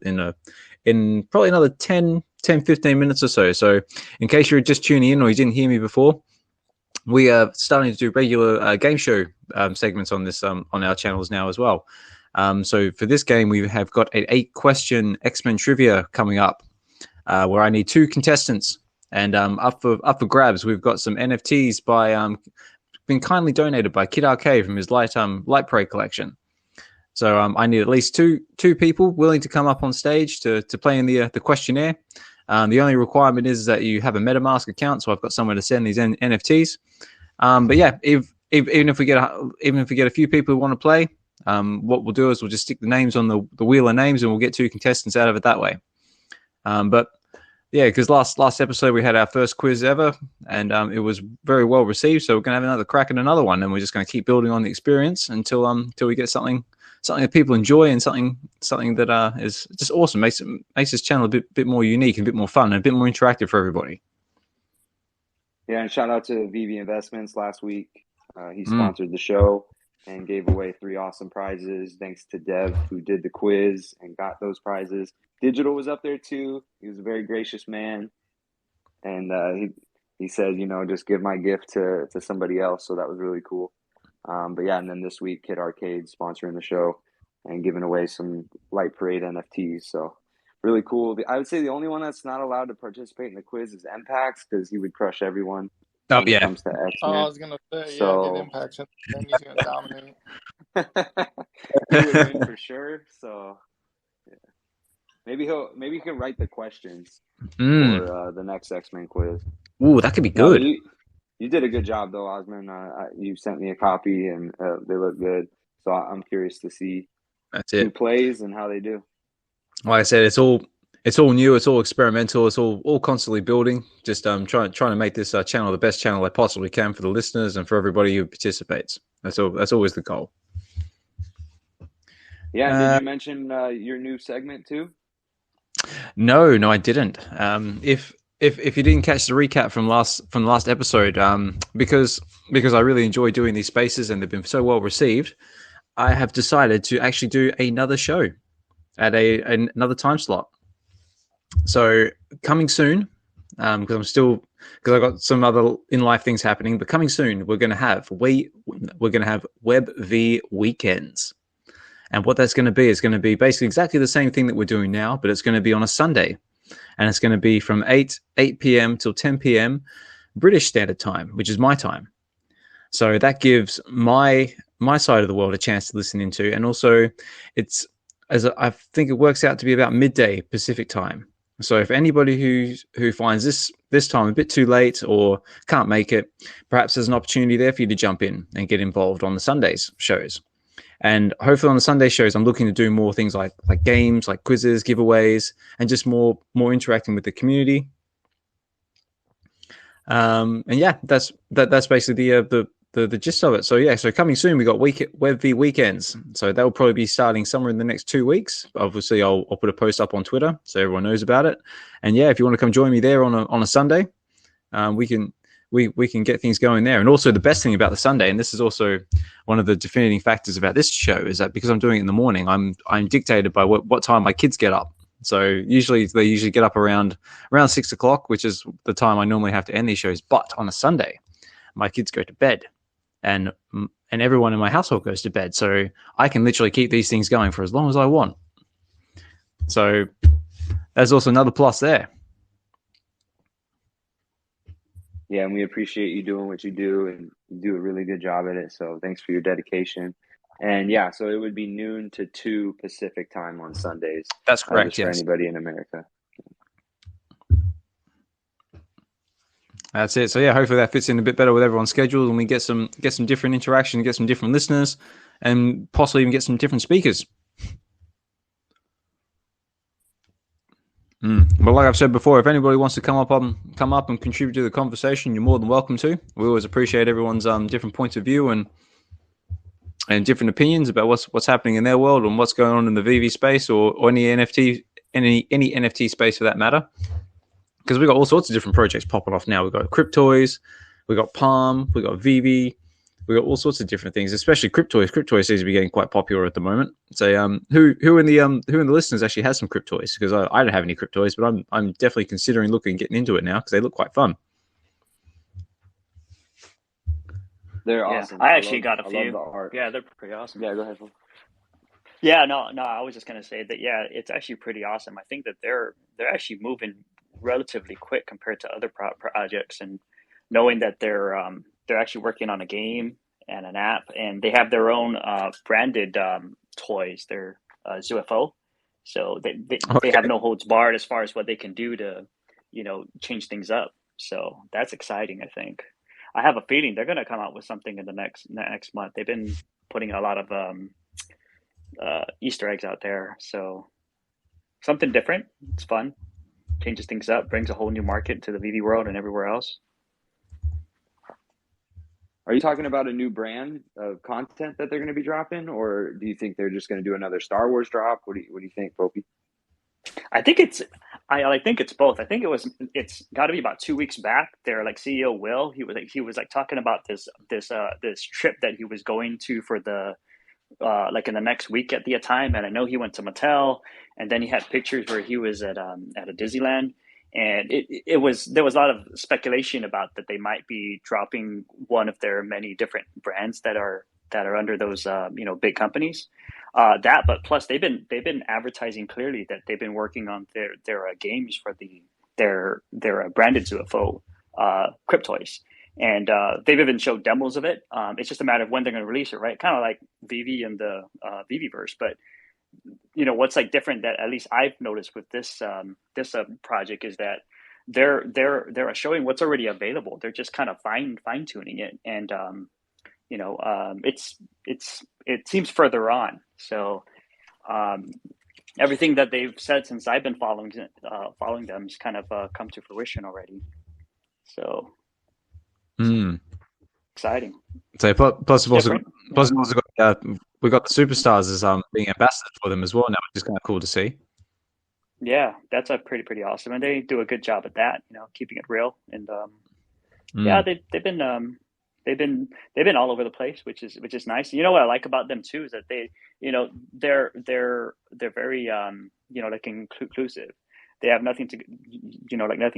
in probably another 10, 15 minutes or so. So in case you're just tuning in or you didn't hear me before, we are starting to do regular game show segments on this on our channels now as well. So for this game, we have got an 8-question X-Men trivia coming up, where I need 2 contestants. And up for grabs, we've got some NFTs been kindly donated by Kid Arcade from his Light Parade collection. So I need at least two people willing to come up on stage to play in the questionnaire. The only requirement is that you have a MetaMask account, so I've got somewhere to send these NFTs. But yeah, even if we get a few people who want to play, what we'll do is we'll just stick the names on the wheel of names, and we'll get 2 contestants out of it that way. But Yeah, because last episode we had our first quiz ever, and it was very well received. So we're gonna have another crack at another one, and we're just gonna keep building on the experience until we get something that people enjoy, and something that is just awesome. Makes this channel a bit more unique and a bit more fun and a bit more interactive for everybody. Yeah, and shout out to VeVe Investments last week. He sponsored the show and gave away 3 awesome prizes. Thanks to Dev, who did the quiz and got those prizes. Digital was up there too. He was a very gracious man, and he said, just give my gift to somebody else. So that was really cool. But yeah, and then this week, Kid Arcade sponsoring the show and giving away some Light Parade NFTs. So really cool. I would say the only one that's not allowed to participate in the quiz is Mpax, because he would crush everyone when it comes to X-Men. Oh, I was gonna say, get Impact, then he's gonna dominate. He would win for sure. So yeah. Maybe he can write the questions for the next X-Men quiz. Ooh, that could be good. No, you did a good job though, Osman. You sent me a copy, and they look good. So I'm curious to see who plays and how they do. Like I said, it's all new, it's all experimental, it's all constantly building. Just trying to make this channel the best channel I possibly can for the listeners and for everybody who participates. That's always the goal. Yeah. Did you mention your new segment too? No, I didn't. If you didn't catch the recap from the last episode, because I really enjoy doing these spaces and they've been so well received, I have decided to actually do another show at another time slot. So coming soon, because I've got some other in life things happening, but coming soon, we're going to have VeVe weekends. And what that's going to be is going to be basically exactly the same thing that we're doing now, but it's going to be on a Sunday. And it's going to be from 8 p.m. till 10 p.m. British Standard Time, which is my time. So that gives my side of the world a chance to listen into. And also I think it works out to be about midday Pacific time. So if anybody who finds this time a bit too late or can't make it, perhaps there's an opportunity there for you to jump in and get involved on the Sundays shows. And hopefully on the Sunday shows, I'm looking to do more things like games, like quizzes, giveaways, and just more interacting with the community. And yeah, that's basically the gist of it. So yeah, so coming soon, we got VeVe weekends. So that will probably be starting somewhere in the next 2 weeks. Obviously, I'll put a post up on Twitter so everyone knows about it. And yeah, if you want to come join me there on a Sunday, we can get things going there. And also the best thing about the Sunday, and this is also one of the defining factors about this show, is that because I'm doing it in the morning, I'm dictated by what time my kids get up. So they usually get up around 6 o'clock, which is the time I normally have to end these shows. But on a Sunday, my kids go to bed, and everyone in my household goes to bed. So I can literally keep these things going for as long as I want. So there's also another plus there. Yeah, and we appreciate you doing what you do, and you do a really good job at it. So thanks for your dedication. And yeah, so it would be noon to 2 Pacific time on Sundays. That's correct. For anybody in America. That's it. So yeah, hopefully that fits in a bit better with everyone's schedule, and we get some different interaction, get some different listeners, and possibly even get some different speakers. But like I've said before, if anybody wants to come up and contribute to the conversation, you're more than welcome to. We always appreciate everyone's different points of view and different opinions about what's happening in their world and what's going on in the VeVe space or any NFT space for that matter. Because we've got all sorts of different projects popping off now. We've got Cryptoys, we've got Palm, we've got VeVe, we've got all sorts of different things, especially Cryptoys. Cryptoys seems to be getting quite popular at the moment. So who in the listeners actually has some Cryptoys? Because I don't have any Cryptoys, but I'm definitely considering getting into it now because they look quite fun. They're awesome. I actually got a few. I love the art. Yeah, they're pretty awesome. Yeah, go ahead, Phil. Yeah, no, I was just gonna say that. Yeah, it's actually pretty awesome. I think that they're actually moving relatively quick compared to other projects, and knowing that they're actually working on a game and an app, and they have their own branded toys. They're ZUFO, so they have no holds barred as far as what they can do to change things up. So that's exciting. I think I have a feeling they're going to come out with something in the next month. They've been putting a lot of Easter eggs out there, so something different. It's fun. changes things up, brings a whole new market to the VeVe world and everywhere else. Are you talking about a new brand of content that they're going to be dropping, or do you think they're just going to do another Star Wars drop? What do you think, Popi? I think it's both. I think it's got to be about 2 weeks back. Their like CEO Will, he was like talking about this trip that he was going to for the like in the next week at the time, and I know he went to Mattel, and then he had pictures where he was at a Disneyland, and there was a lot of speculation about that they might be dropping one of their many different brands that are under those big companies. But plus they've been advertising clearly that they've been working on their games for their branded UFO Cryptoys. And they've even showed demos of it. It's just a matter of when they're going to release it, right? Kind of like VeVe and the VeVeverse. But what's like different that at least I've noticed with this project is that they're showing what's already available. They're just kind of fine tuning it, and it seems further on. So everything that they've said since I've been following them has kind of come to fruition already. So. Exciting. So plus we've also got we got the superstars as being ambassadors for them as well now, which is kind of cool to see. Yeah, that's a pretty awesome, and they do a good job at that, keeping it real. And yeah, they've been all over the place, which is nice. You know what I like about them too is that they're very like inclusive. They have nothing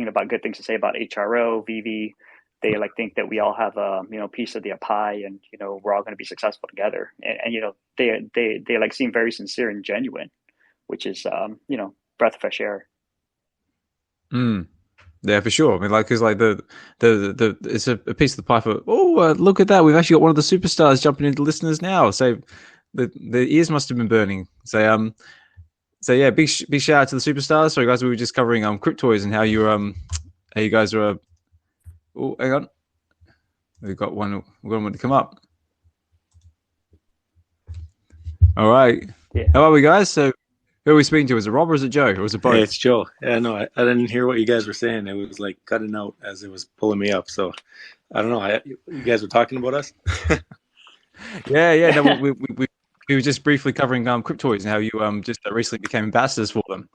about good things to say about HRO, VeVe. They like think that we all have a piece of the pie, and we're all going to be successful together. And they like seem very sincere and genuine, which is breath of fresh air. Yeah, for sure. I mean, like, it's like the it's a piece of the pie for. Oh, look at that! We've actually got one of the superstars jumping into listeners now. So the ears must have been burning. So yeah, big shout out to the superstars. Sorry guys, we were just covering Cryptoys and how you guys are. Oh, hang on. We've got one to come up. All right. Yeah. How are we, guys? So, who are we speaking to? Is it Rob or is it Joe? Or is it both? Hey, it's Joe. Yeah, no, I didn't hear what you guys were saying. It was like cutting out as it was pulling me up. So, I don't know. You guys were talking about us? Yeah. No, we were just briefly covering Cryptoys and how you just recently became ambassadors for them.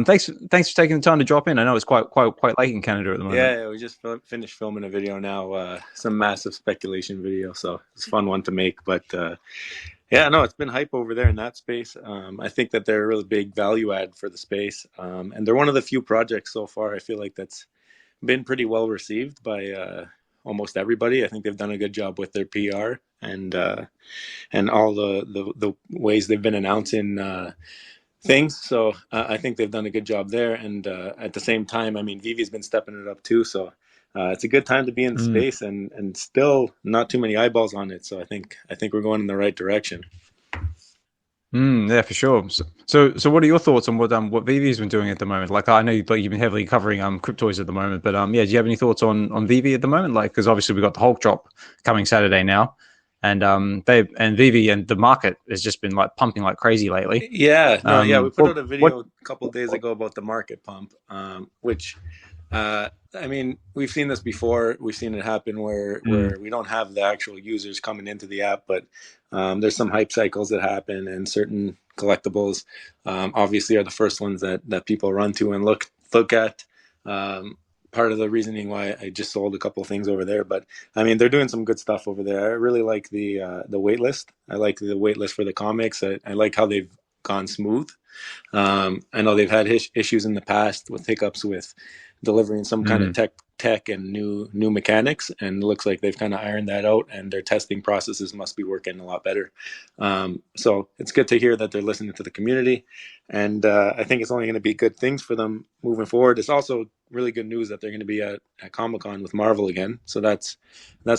Thanks for taking the time to drop in. I know it's quite late in Canada at the moment. Yeah, we just finished filming a video now, some massive speculation video. So it's a fun one to make. But yeah, no, it's been hype over there in that space. I think that they're a really big value add for the space. And they're one of the few projects so far I feel like that's been pretty well received by almost everybody. I think they've done a good job with their PR and all the ways they've been announcing things. So I think they've done a good job there. And at the same time, I mean, VeVe's been stepping it up too. So it's a good time to be in the space and still not too many eyeballs on it. So I think we're going in the right direction. Yeah, for sure. So what are your thoughts on what VeVe's been doing at the moment? Like, I know you've been heavily covering Cryptoys at the moment, but yeah, do you have any thoughts on VeVe at the moment? Like, because obviously we've got the Hulk drop coming Saturday now. And VeVe and the market has just been like pumping like crazy lately. Yeah, we put out a video a couple of days ago about the market pump, which I mean, we've seen this before. We've seen it happen where we don't have the actual users coming into the app, but there's some hype cycles that happen, and certain collectibles obviously are the first ones that people run to and look at. Part of the reasoning why I just sold a couple of things over there, but I mean, they're doing some good stuff over there. I really like the wait list. I like the wait list for the comics. I like how they've gone smooth. I know they've had issues in the past with hiccups with delivering some kind of tech and new mechanics, and it looks like they've kind of ironed that out, and their testing processes must be working a lot better. So it's good to hear that they're listening to the community, and I think it's only going to be good things for them moving forward. It's also really good news that they're going to be at Comic-Con with Marvel again, so that's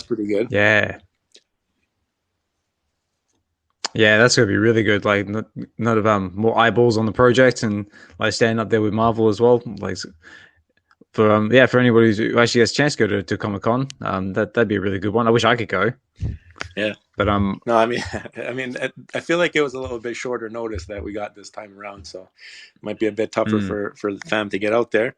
pretty good. Yeah, that's going to be really good. Like, not more eyeballs on the project, and like standing up there with Marvel as well. Like, for anybody who actually has a chance to go to Comic-Con, that'd be a really good one. I wish I could go. Yeah, but no, I mean, I feel like it was a little bit shorter notice that we got this time around, so it might be a bit tougher for the fam to get out there.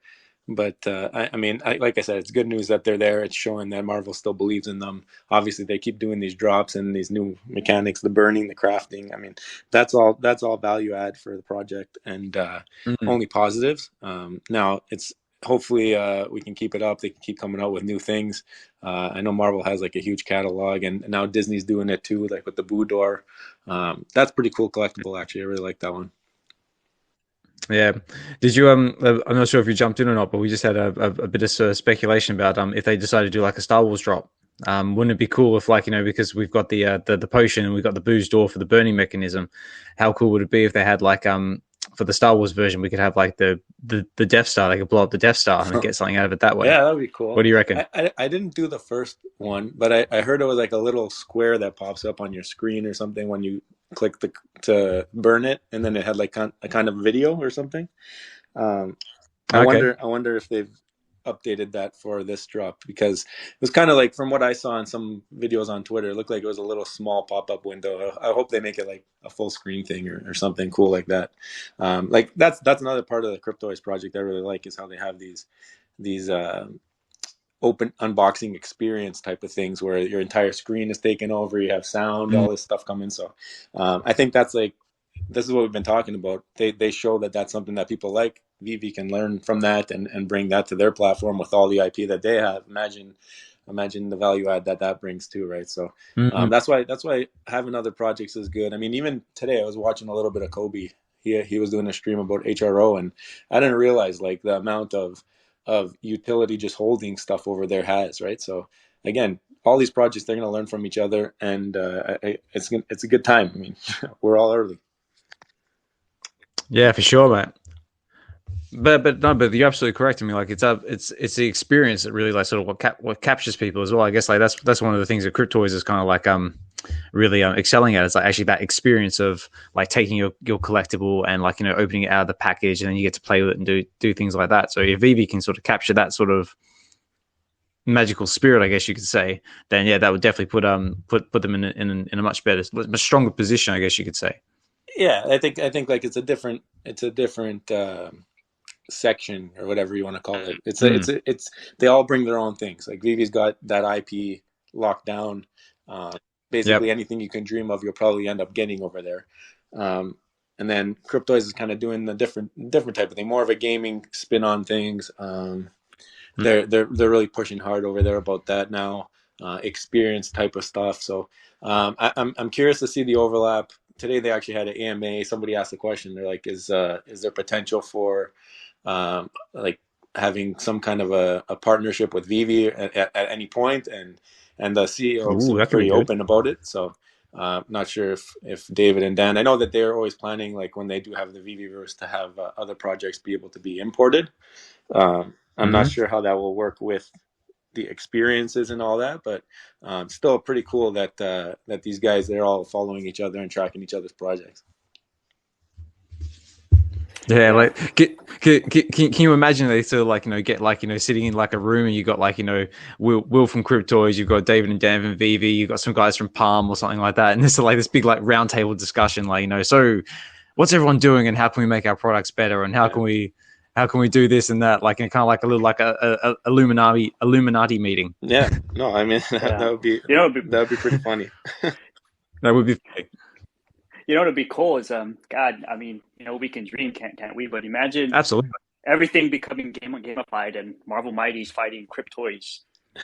But I mean, like I said, it's good news that they're there. It's showing that Marvel still believes in them. Obviously, they keep doing these drops and these new mechanics, the burning, the crafting. I mean, that's all value add for the project, and only positives. Now it's hopefully we can keep it up. They can keep coming out with new things. I know Marvel has like a huge catalog, and now Disney's doing it too, like with the DYOR. That's pretty cool collectible, actually. I really like that one. Yeah. Did you I'm not sure if you jumped in or not, but we just had a bit of speculation about if they decided to do like a Star Wars drop. Wouldn't it be cool if, like, because we've got the potion and we've got the booze door for the burning mechanism, how cool would it be if they had like for the Star Wars version, we could have like the Death Star, they could blow up the Death Star and get something out of it that way. Yeah, that would be cool. What do you reckon? I didn't do the first one, but I heard it was like a little square that pops up on your screen or something when you click to burn it, and then it had like a kind of video or something. I wonder if they've updated that for this drop, because it was kind of like, from what I saw in some videos on Twitter, it looked like it was a little small pop-up window. I hope they make it like a full screen thing or something cool like that. Like that's another part of the Cryptoids project I really like, is how they have these open unboxing experience type of things where your entire screen is taken over, you have sound, all this stuff coming. So I think this is what we've been talking about. They show that that's something that people like. VeVe can learn from that and bring that to their platform with all the IP that they have. Imagine the value add that brings too, right? So that's why having other projects is good. I mean, even today I was watching a little bit of Kobe. He was doing a stream about HRO, and I didn't realize like the amount of utility just holding stuff over there has, right? So again, all these projects, they're going to learn from each other, and it's a good time. I mean, we're all early. Yeah, for sure, mate. But you're absolutely correct. I mean, like it's the experience that really like sort of what captures people as well. I guess like that's one of the things that Cryptoids is kind of like really excelling at. It's like actually that experience of like taking your collectible and like opening it out of the package, and then you get to play with it and do things like that. So if VeVe can sort of capture that sort of magical spirit, I guess you could say, then yeah, that would definitely put them in a much better, much stronger position, I guess you could say. Yeah, I think like it's a different section or whatever you want to call it. It's they all bring their own things. Like VeVe's got that IP locked down. Basically anything you can dream of, you'll probably end up getting over there. And then Cryptoids is kind of doing the different type of thing, more of a gaming spin on things. They're really pushing hard over there about that now, experience type of stuff. So I'm curious to see the overlap. Today they actually had an AMA. Somebody asked the question. They're like, is there potential for like having some kind of a partnership with VeVe at any point? And the CEO is pretty open about it. So not sure if David and Dan, I know that they're always planning, like when they do have the VeVeverse, to have other projects be able to be imported. I'm not sure how that will work with the experiences and all that, but still pretty cool that these guys, they're all following each other and tracking each other's projects. Yeah, like can you imagine they sort of like get like sitting in like a room, and you got like Will from Cryptoids, you've got David and Dan from VeVe, you've got some guys from Palm or something like that, and this is like this big like round table discussion, like so what's everyone doing and how can we make our products better, and how can we do this and that, like, and kind of like a little like a Illuminati meeting. Yeah, no, I mean that would be pretty funny. That would be funny. It'd be cool is God, I mean, we can dream, can't we? But imagine absolutely everything becoming gamified and Marvel Mighty's fighting Cryptoids,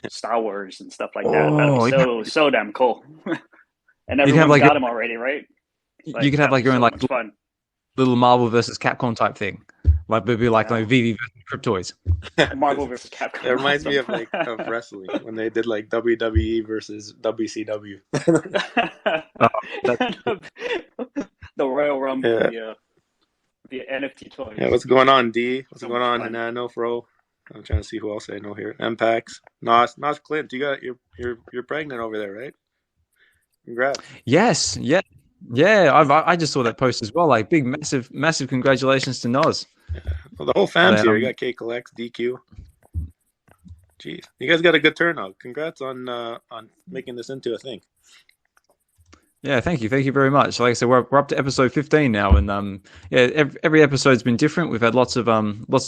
Star Wars and stuff like that. That'd be so damn cool. And everyone's got them already, right? Like, you could have like your own like fun little Marvel versus Capcom type thing. Like it'd be like VeVe versus Cryptoids. Marvel versus Capcom. It reminds me of wrestling when they did like WWE versus WCW. The Royal Rumble, the NFT toys. Yeah, what's going on, D? What's going on, Nano Fro? I'm trying to see who else I know here. Mpax, Nos Clint. You're pregnant over there, right? Congrats. Yes, yeah. I just saw that post as well. Like massive congratulations to Nos. Yeah. Well, the whole fam's here. You got K Collects, DQ. Jeez, you guys got a good turnout. Congrats on making this into a thing. Yeah, thank you very much. Like I said, we're up to episode 15 now, and yeah, every episode's been different. We've had lots of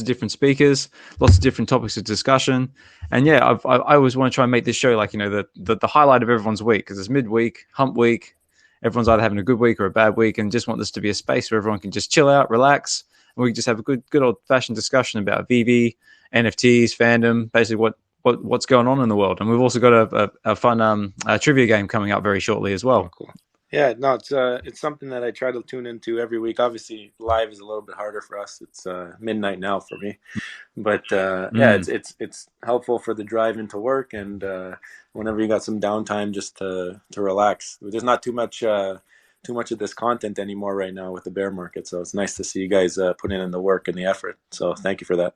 different speakers, lots of different topics of discussion, and yeah, I always want to try and make this show like, you know, the highlight of everyone's week, because it's midweek, hump week. Everyone's either having a good week or a bad week, and just want this to be a space where everyone can just chill out, relax, and we can just have a good old fashioned discussion about VeVe, NFTs, fandom, basically what's going on in the world. And we've also got a fun trivia game coming up very shortly as well. Oh, cool. Yeah, no, it's something that I try to tune into every week. Obviously, live is a little bit harder for us. It's midnight now for me, but yeah, it's helpful for the drive into work, and whenever you got some downtime, just to relax. There's not too much of this content anymore right now with the bear market, so it's nice to see you guys putting in the work and the effort. So thank you for that.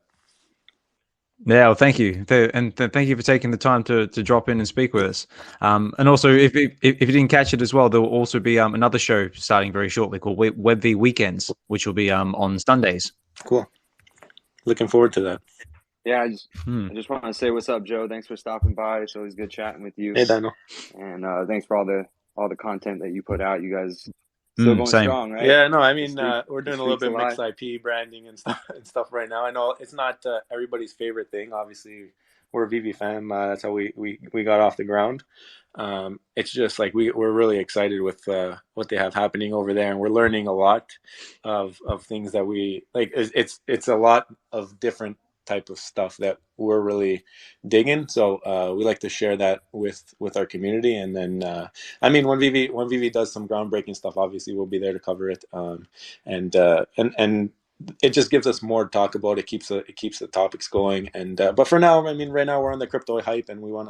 Yeah, well, thank you, and thank you for taking the time to drop in and speak with us. And also, if you didn't catch it as well, there will also be another show starting very shortly called VeVe Weekends, which will be on Sundays. Cool. Looking forward to that. Yeah, I just want to say what's up, Joe. Thanks for stopping by. It's always good chatting with you. Hey, DYNO. And thanks for all the content that you put out. You guys still going strong, right? Yeah, no, I mean, we're doing a little bit of mixed IP branding and stuff right now. I know it's not everybody's favorite thing. Obviously, we're a VeVe fan. That's how we got off the ground. It's just like we're really excited with what they have happening over there, and we're learning a lot of things that we like. It's a lot of different type of stuff that we're really digging, so we like to share that with our community. And then I mean, when VeVe does some groundbreaking stuff, obviously we'll be there to cover it, and it just gives us more to talk about. It keeps the topics going. And but for now, I mean, right now we're on the crypto hype, and we want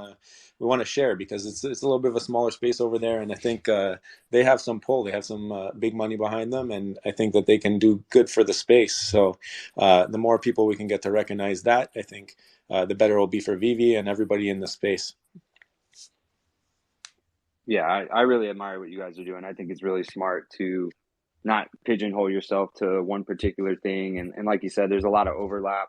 to share, because it's a little bit of a smaller space over there, and I think they have some pull. They have some big money behind them, and I think that they can do good for the space. So the more people we can get to recognize that, I think the better it will be for VeVe and everybody in the space. Yeah, I really admire what you guys are doing. I think it's really smart to not pigeonhole yourself to one particular thing. And like you said, there's a lot of overlap.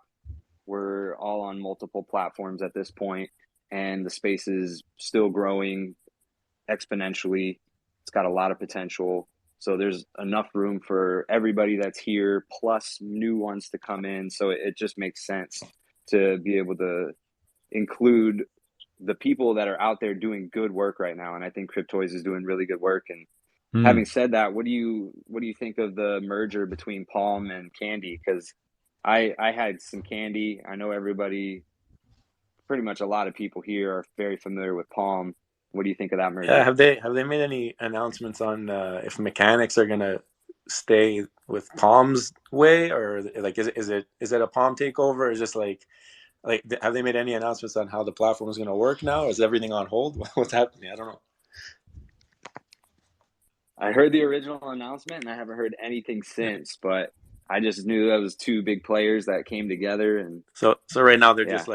We're all on multiple platforms at this point, and the space is still growing exponentially. It's got a lot of potential. So there's enough room for everybody that's here, plus new ones to come in. So it just makes sense to be able to include the people that are out there doing good work right now. And I think Cryptoys is doing really good work. And having said that, what do you think of the merger between Palm and Candy? Because I had some Candy. I know everybody, pretty much a lot of people here are very familiar with Palm. What do you think of that merger? Yeah, have they made any announcements on if mechanics are gonna stay with Palm's way, or like is it a Palm takeover, or is just like have they made any announcements on how the platform is gonna work now? Or is everything on hold? What's happening? I don't know. I heard the original announcement, and I haven't heard anything since. But I just knew that was two big players that came together, and so right now they're just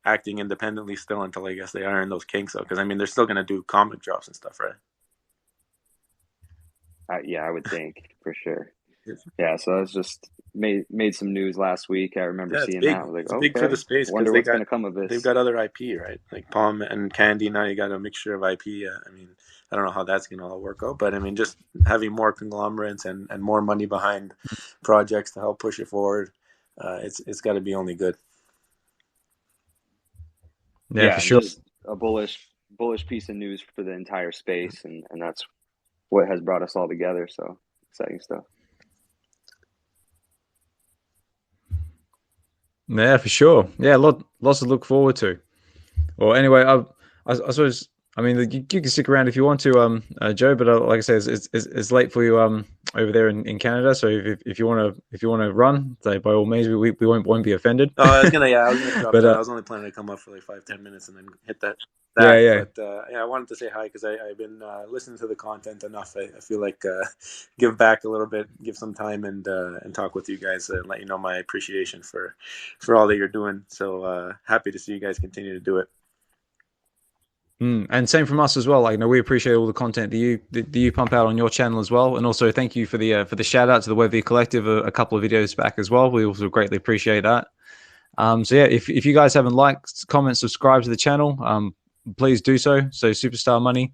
acting independently still until I guess they iron those kinks out. Because I mean, they're still gonna do comic drops and stuff, right? Yeah, I would think for sure. Yeah, so that's just made some news last week. I remember seeing that. I was like, it's big for the space. Wonder what's going to come of this. They've got other IP, right? Like Palm and Candy. Now you got a mixture of IP. I mean, I don't know how that's going to all work out, but I mean, just having more conglomerates and more money behind projects to help push it forward, it's got to be only good. Yeah, for sure. A bullish piece of news for the entire space, and that's what has brought us all together. So exciting stuff. Yeah, for sure. Yeah, lots to look forward to. Well, anyway, I suppose, I mean, you can stick around if you want to, Joe. But like I said, it's late for you over there in Canada. So if you want to run, say by all means, we won't be offended. Oh, I was gonna drop that. I was only planning to come up for like 5-10 minutes and then hit that. Yeah. But I wanted to say hi because I've been listening to the content enough. I feel like give back a little bit, give some time, and talk with you guys and let you know my appreciation for all that you're doing. So happy to see you guys continue to do it. And same from us as well. Like, we appreciate all the content that you pump out on your channel as well. And also thank you for the shout out to the VeVe Collective a couple of videos back as well. We also greatly appreciate that. So yeah, if you guys haven't liked, comment, subscribe to the channel, please do so. So Superstar Money,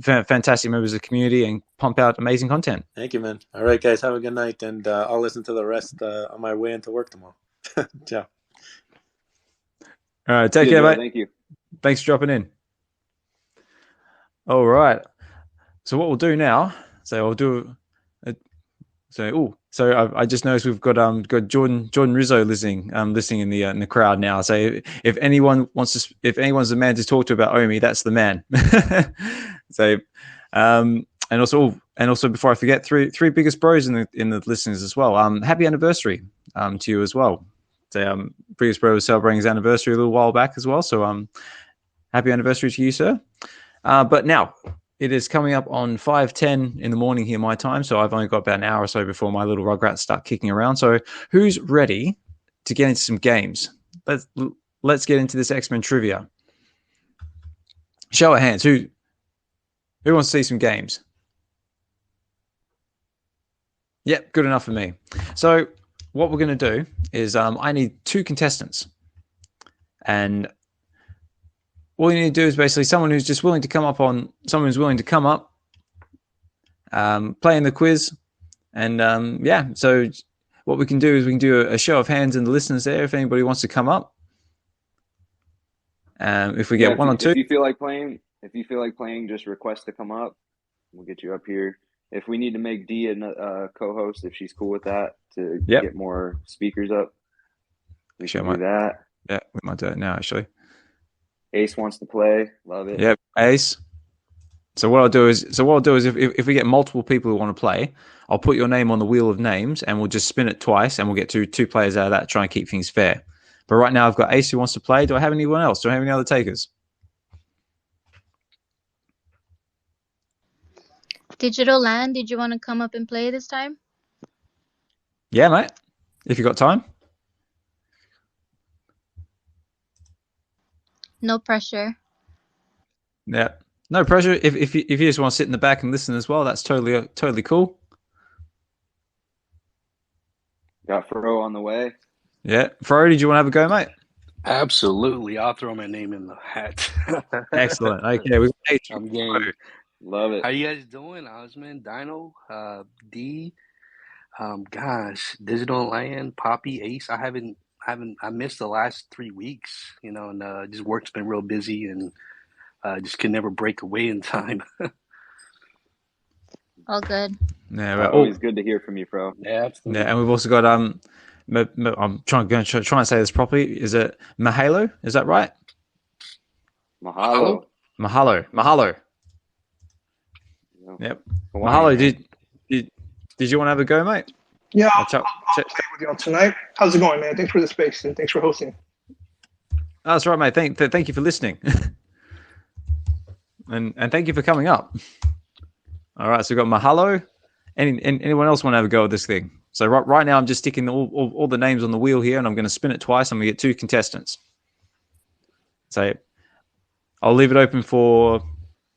fantastic members of the community, and pump out amazing content. Thank you, man. All right, guys, have a good night, and I'll listen to the rest on my way into work tomorrow. Ciao. All right, take care, mate. Thank you. Thanks for dropping in. All right. So what we'll do now? So I'll do. So I just noticed we've got Jordan Rizzo listening in the crowd now. So if anyone wants to, if anyone's the man to talk to about OMI, that's the man. So and also before I forget, three biggest bros in the listeners as well. Happy anniversary to you as well. So biggest bro was celebrating his anniversary a little while back as well. So happy anniversary to you, sir. But now it is coming up on 5:10 in the morning here, my time. So I've only got about an hour or so before my little rugrats start kicking around. So who's ready to get into some games? Let's get into this X-Men trivia. Show of hands. Who wants to see some games? Yep, good enough for me. So what we're going to do is I need 2 contestants. And all you need to do is basically someone who's just willing to come up, play in the quiz. And yeah, so what we can do is we can do a show of hands in the listeners there if anybody wants to come up. If we get 1 or 2. If you feel like playing, just request to come up. We'll get you up here. If we need to make Dee a co-host, if she's cool with that, to get more speakers up, we can do that. Yeah, we might do it now, actually. Ace wants to play. Love it. Yep, Ace. So what I'll do is if we get multiple people who want to play, I'll put your name on the wheel of names and we'll just spin it twice and we'll get two players out of that to try and keep things fair. But right now I've got Ace who wants to play. Do I have anyone else? Do I have any other takers? Digital Land, did you want to come up and play this time? Yeah, mate. If you got time. No pressure. Yeah, no pressure. If you just want to sit in the back and listen as well, that's totally cool. Got Fro on the way. Yeah, Fro, did you want to have a go, mate? Absolutely, I'll throw my name in the hat. Excellent. Okay, we've got I'm game. Love it. How you guys doing, Osman, Dino, D? Gosh, Digital Land, Poppy, Ace. I missed the last 3 weeks, and just work's been real busy and just can never break away in time. All good. Yeah, always good to hear from you, Fro. Yeah, absolutely. Yeah, and we've also got I'm trying to say this properly. Is it Mahalo? Is that right? Mahalo. Yep. Mahalo, did you want to have a go, mate? Yeah, I'll play with y'all tonight. How's it going, man? Thanks for the space and thanks for hosting. That's right, mate. Thank you for listening, and thank you for coming up. All right, so we've got Mahalo. Anyone else want to have a go at this thing? So right now I'm just sticking all the names on the wheel here, and I'm going to spin it twice. I'm going to get 2 contestants. So I'll leave it open for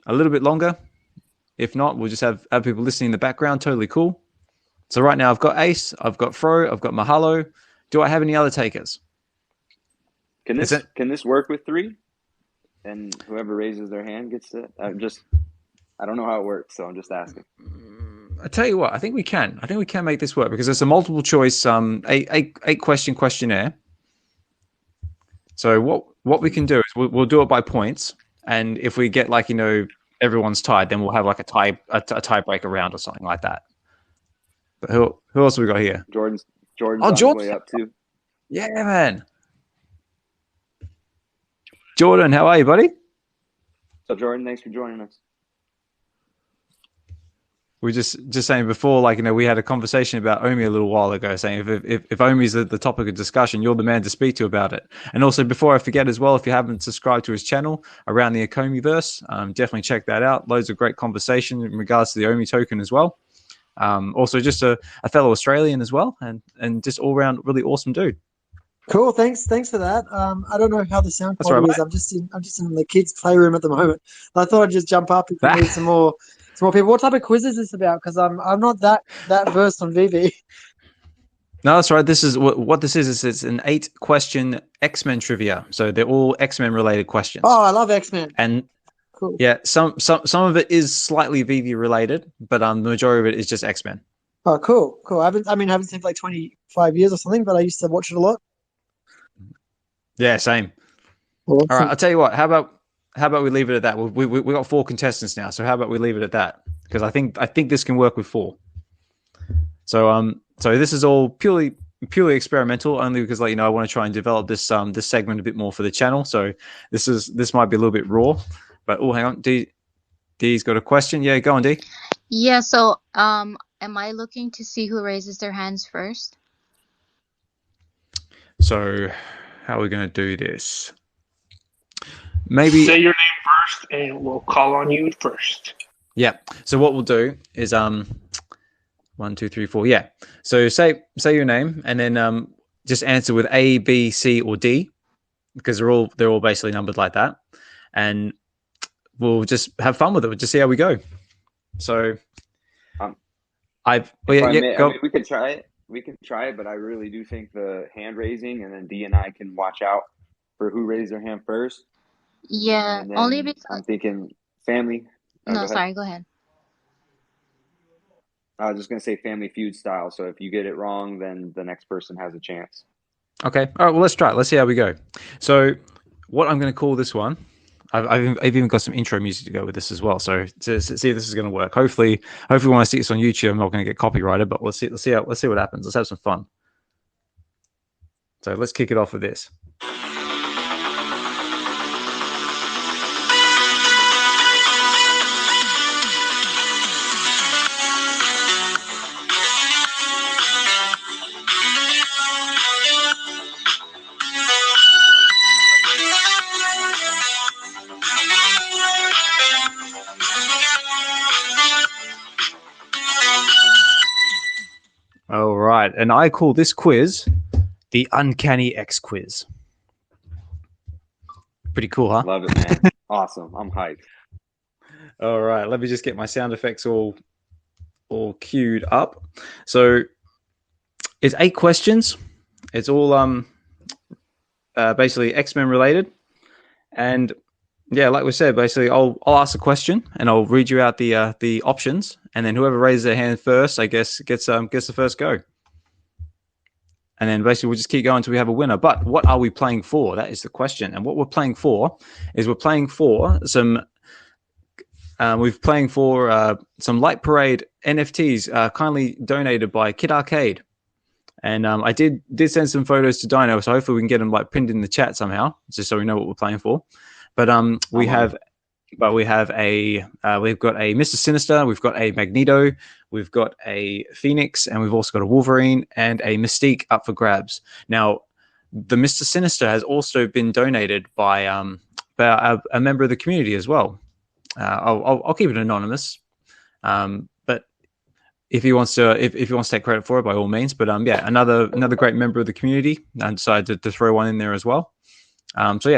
a little bit longer. If not, we'll just have people listening in the background. Totally cool. So right now I've got Ace, I've got Fro, I've got Mahalo. Do I have any other takers? Can this work with 3? And whoever raises their hand gets to. I don't know how it works, so I'm just asking. I tell you what, I think we can. I think we can make this work because it's a multiple choice, 8 question questionnaire. So what we can do is we'll do it by points, and if we get everyone's tied, then we'll have like a tiebreaker round or something like that. But who else have we got here? Jordan's on his way up too. Yeah, man. Jordan, how are you, buddy? So Jordan, thanks for joining us. We were just saying before, we had a conversation about OMI a little while ago, saying if OMI is the topic of discussion, you're the man to speak to about it. And also, before I forget as well, if you haven't subscribed to his channel around the OMIverse, definitely check that out. Loads of great conversation in regards to the OMI token as well. Also, just a fellow Australian as well, and just all around really awesome dude. Cool, thanks for that. I don't know how the sound quality is. I'm just in the kids' playroom at the moment. I thought I'd just jump up if we need some more people. What type of quiz is this about? Because I'm not that versed on VeVe. No, that's right. This is what this is it's an 8-question X-Men trivia. So they're all X-Men related questions. Oh, I love X-Men. And cool. Yeah, some of it is slightly VeVe related, but the majority of it is just X-Men. Oh, cool. I haven't seen for like 25 years or something, but I used to watch it a lot. Yeah, same. Awesome. All right, I'll tell you what. How about we leave it at that? We got 4 contestants now, so how about we leave it at that? Because I think this can work with 4. So this is all purely experimental, only because I want to try and develop this segment a bit more for the channel. So this might be a little bit raw, but hang on, Dee's got a question. Yeah, go on, Dee. Yeah. So am I looking to see who raises their hands first? So how are we going to do this? Maybe say your name first, and we'll call on you first. Yeah. So what we'll do is 1, 2, 3, 4. Yeah. So say your name, and then just answer with A, B, C, or D, because they're all basically numbered like that, and we'll just have fun with it. We'll just see how we go. So go. We could try it. We can try it, but I really do think the hand raising, and then D and I can watch out for who raised their hand first. Yeah, only because I'm thinking family. No, sorry, go ahead. I was just going to say Family Feud style. So if you get it wrong, then the next person has a chance. Okay. All right. Well, let's try it. Let's see how we go. So what I'm going to call this one, I've even got some intro music to go with this as well. So to see if this is going to work. Hopefully when I see this on YouTube, I'm not going to get copyrighted, but let's see what happens. Let's have some fun. So let's kick it off with this. All right, and I call this quiz the Uncanny X Quiz. Pretty cool, huh? Love it, man. Awesome. I'm hyped. All right, let me just get my sound effects all queued up. So it's 8 questions. It's all basically X-Men related, and yeah, like we said, basically I'll ask a question and I'll read you out the options, and then whoever raises their hand first, I guess, gets the first go. And then basically we'll just keep going until we have a winner. But what are we playing for? That is the question. And what we're playing for is some Light Parade NFTs kindly donated by Kid Arcade. And I did send some photos to DYNO, so hopefully we can get them pinned in the chat somehow, just so we know what we're playing for. But we've got a Mr. Sinister, we've got a Magneto, we've got a Phoenix, and we've also got a Wolverine and a Mystique up for grabs. Now, the Mr. Sinister has also been donated by a member of the community as well. I'll keep it anonymous, but if he wants to take credit for it, by all means. But another great member of the community, and decided to throw one in there as well. So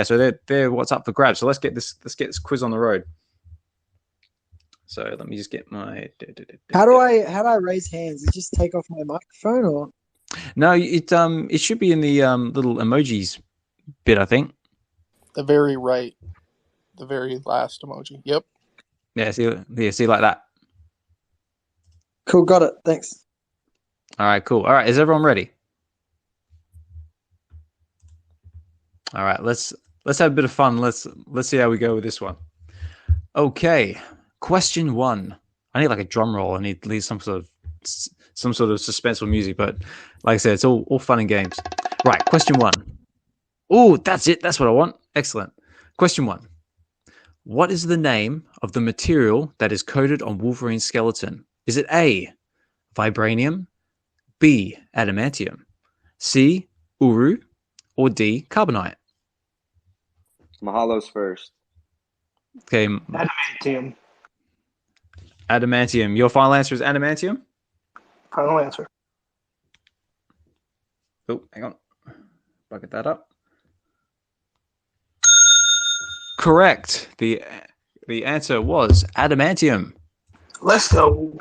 they're what's up for grabs. So let's get this quiz on the road. So let me just get my. How do I raise hands? You just take off my microphone, or? No, it should be in the little emojis bit, I think. The very right, the very last emoji. Yep. Yeah. See like that. Cool. Got it. Thanks. All right. Cool. All right. Is everyone ready? All right, let's have a bit of fun. Let's see how we go with this one. Okay, question 1. I need like a drum roll. I need some sort of suspenseful music, but like I said, it's all fun and games. Right, question 1. Oh, that's it. That's what I want. Excellent. Question 1. What is the name of the material that is coated on Wolverine's skeleton? Is it A, vibranium, B, adamantium, C, uru, or D, carbonite? Mahalo's first. Okay. Adamantium. Adamantium. Your final answer is adamantium? Final answer. Oh, hang on. Bucket that up. Correct. The answer was adamantium. Let's go.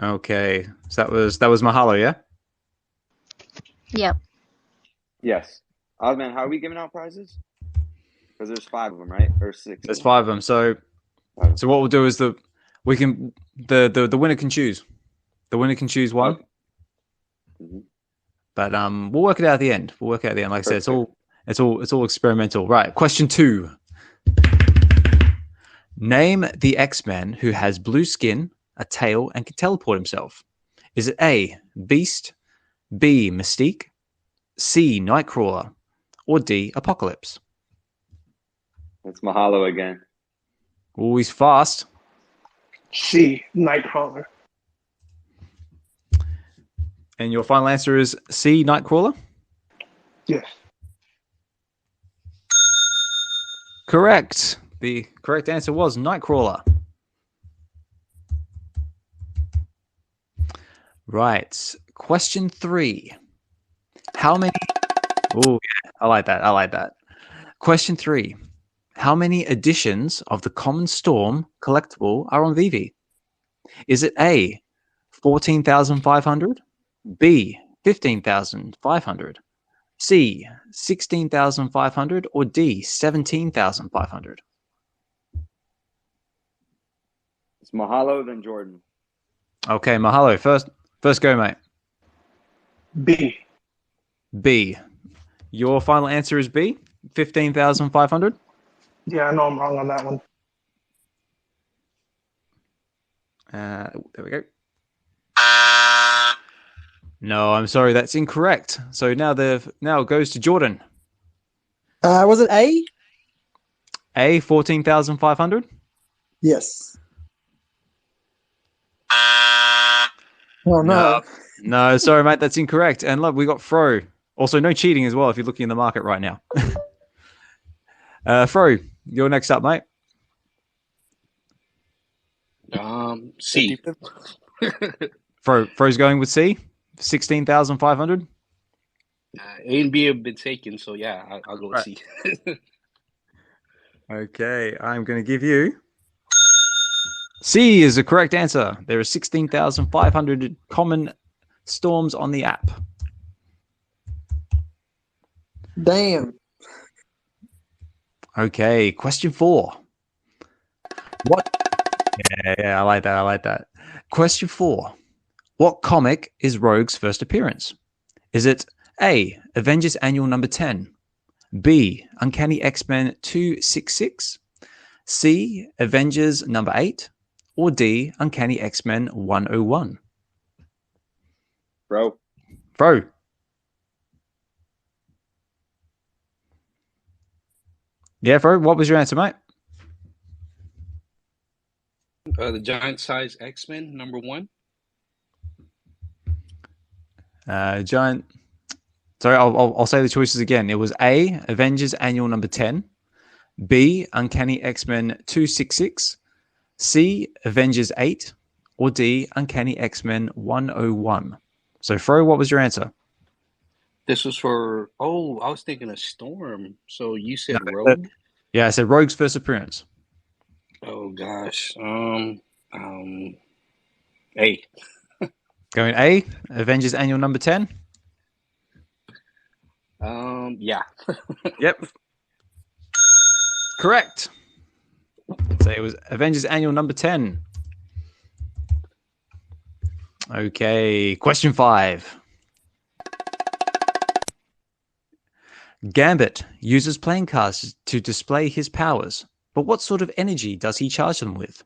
Okay, so that was Mahalo, yeah. Yep. Yes. Man, how are we giving out prizes? Because there's 5 of them, right? Or 6? There's 5 of them. So what we'll do is the winner can choose. The winner can choose one. Okay. Mm-hmm. But we'll work it out at the end. Like I said, it's all experimental. Right. Question 2. Name the X-Men who has blue skin, a tail, and can teleport himself. Is it A, Beast, B, Mystique, C, Nightcrawler, or D, Apocalypse? It's Mahalo again. Oh, he's fast. C, Nightcrawler. And your final answer is C, Nightcrawler? Yes. Correct. The correct answer was Nightcrawler. Right. Question 3. How many... Oh, yeah. I like that. Question 3. How many editions of the Common Storm collectible are on VeVe? Is it A, 14,500, B, 15,500, C, 16,500, or D, 17,500? It's Mahalo, then Jordan. Okay, Mahalo. First go, mate. B. Your final answer is B, 15,500? Yeah, I know I'm wrong on that one. There we go. No, I'm sorry, that's incorrect. So now it goes to Jordan. Was it A? A, 14,500? Yes. Oh no. No, sorry, mate, that's incorrect. And look, we got Fro. Also, no cheating as well if you're looking in the market right now. Fro, you're next up, mate. C. Fro's going with C, 16,500. A and B have been taken, so yeah, I'll go with C. Okay, I'm going to give you C is the correct answer. There are 16,500 common storms on the app. Damn. Okay, question 4. What? Yeah, I like that. Question 4. What comic is Rogue's first appearance? Is it A, Avengers Annual number 10, B, Uncanny X-Men 266, C, Avengers number 8, or D, Uncanny X-Men 101? Fro. Yeah, Fro, what was your answer, mate? The giant size X-Men number 1. Giant. Sorry, I'll say the choices again. It was A, Avengers Annual number 10, B, Uncanny X-Men 266, C, Avengers 8, or D, Uncanny X-Men 101. So, Fro, what was your answer? This was for... Oh, I was thinking of Storm. So you said Rogue? Yeah, I said Rogue's first appearance. Oh, gosh. A. Going A, Avengers Annual number 10? Yeah. Yep. Correct. So it was Avengers Annual number 10. Okay, question 5. Gambit uses playing cards to display his powers, but what sort of energy does he charge them with?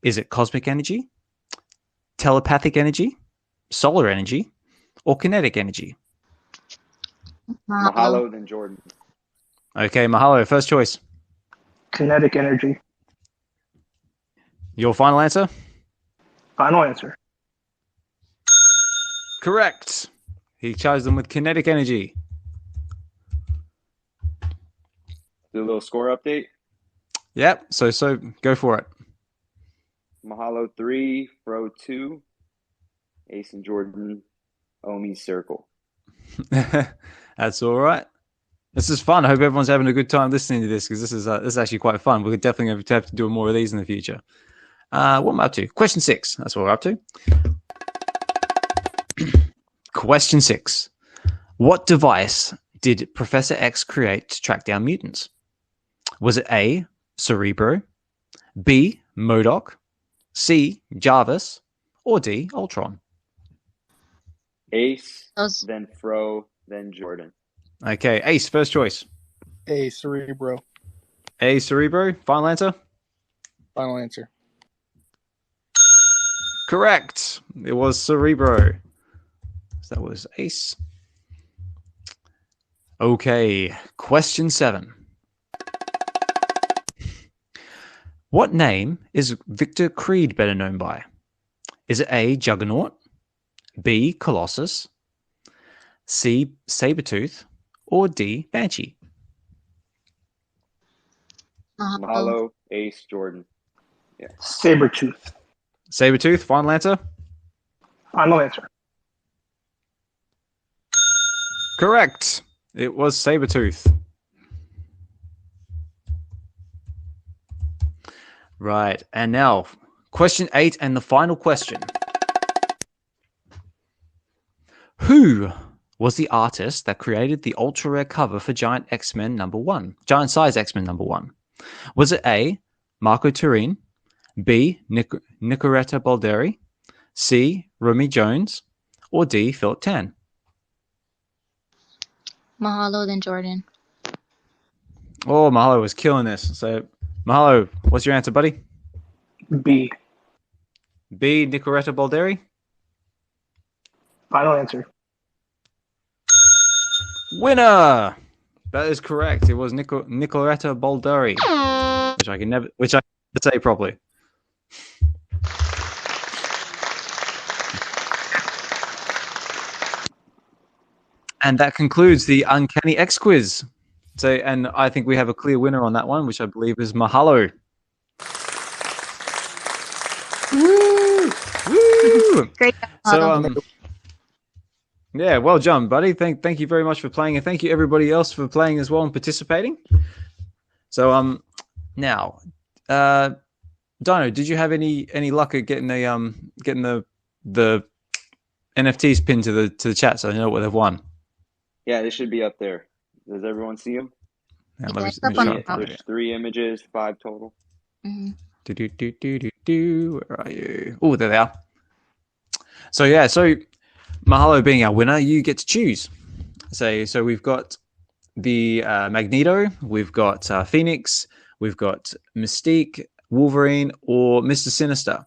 Is it cosmic energy, telepathic energy, solar energy, or kinetic energy? Mahalo, then Jordan. Okay, Mahalo, first choice. Kinetic energy. Your final answer? Final answer. Correct. He charged them with kinetic energy. Do a little score update. Yep. So go for it. Mahalo 3, Fro 2, Ace and Jordan, OMI circle. That's all right. This is fun. I hope everyone's having a good time listening to this because this is actually quite fun. We're definitely going to have to do more of these in the future. What am I up to? Question 6. That's what we're up to. Question 6. What device did Professor X create to track down mutants? Was it A, Cerebro, B, MODOK, C, Jarvis, or D, Ultron? Ace, then Fro, then Jordan. Okay, Ace, first choice. A, Cerebro. A, Cerebro. Final answer? Final answer. Correct. It was Cerebro. So that was Ace. Okay, question 7. What name is Victor Creed better known by? Is it A, Juggernaut, B, Colossus, C, Sabretooth, or D, Banshee? Malo, Ace, Jordan. Yeah. Sabretooth. Sabretooth, final answer? Final answer. Correct. It was Sabretooth. Right. And now, question 8 and the final question. Who was the artist that created the ultra rare cover for Giant X-Men Giant Size X-Men #1? Was it A, Marco Turin, B, Nicoretta Balderi, C, Romy Jones, or D, Philip Tan? Mahalo, then Jordan. Oh, Mahalo was killing this. So, Mahalo, what's your answer, buddy? B. B, Nicoretta Balderi? Final answer. Winner! That is correct. It was Nicoretta Balderi, which I can never say properly. And that concludes the Uncanny X quiz. So, and I think we have a clear winner on that one, which I believe is Mahalo. Woo! Woo! Great. So, yeah, well done, buddy. Thank you very much for playing, and thank you everybody else for playing as well and participating. So, now, Dino, did you have any luck at getting the NFTs pinned to the chat so I know what they've won? Yeah, they should be up there. Does everyone see them? Yeah, There's 3 images, 5 total. Mm-hmm. Where are you? Oh, there they are. So yeah, so Mahalo being our winner, you get to choose. So we've got the Magneto, we've got Phoenix, we've got Mystique, Wolverine, or Mr. Sinister.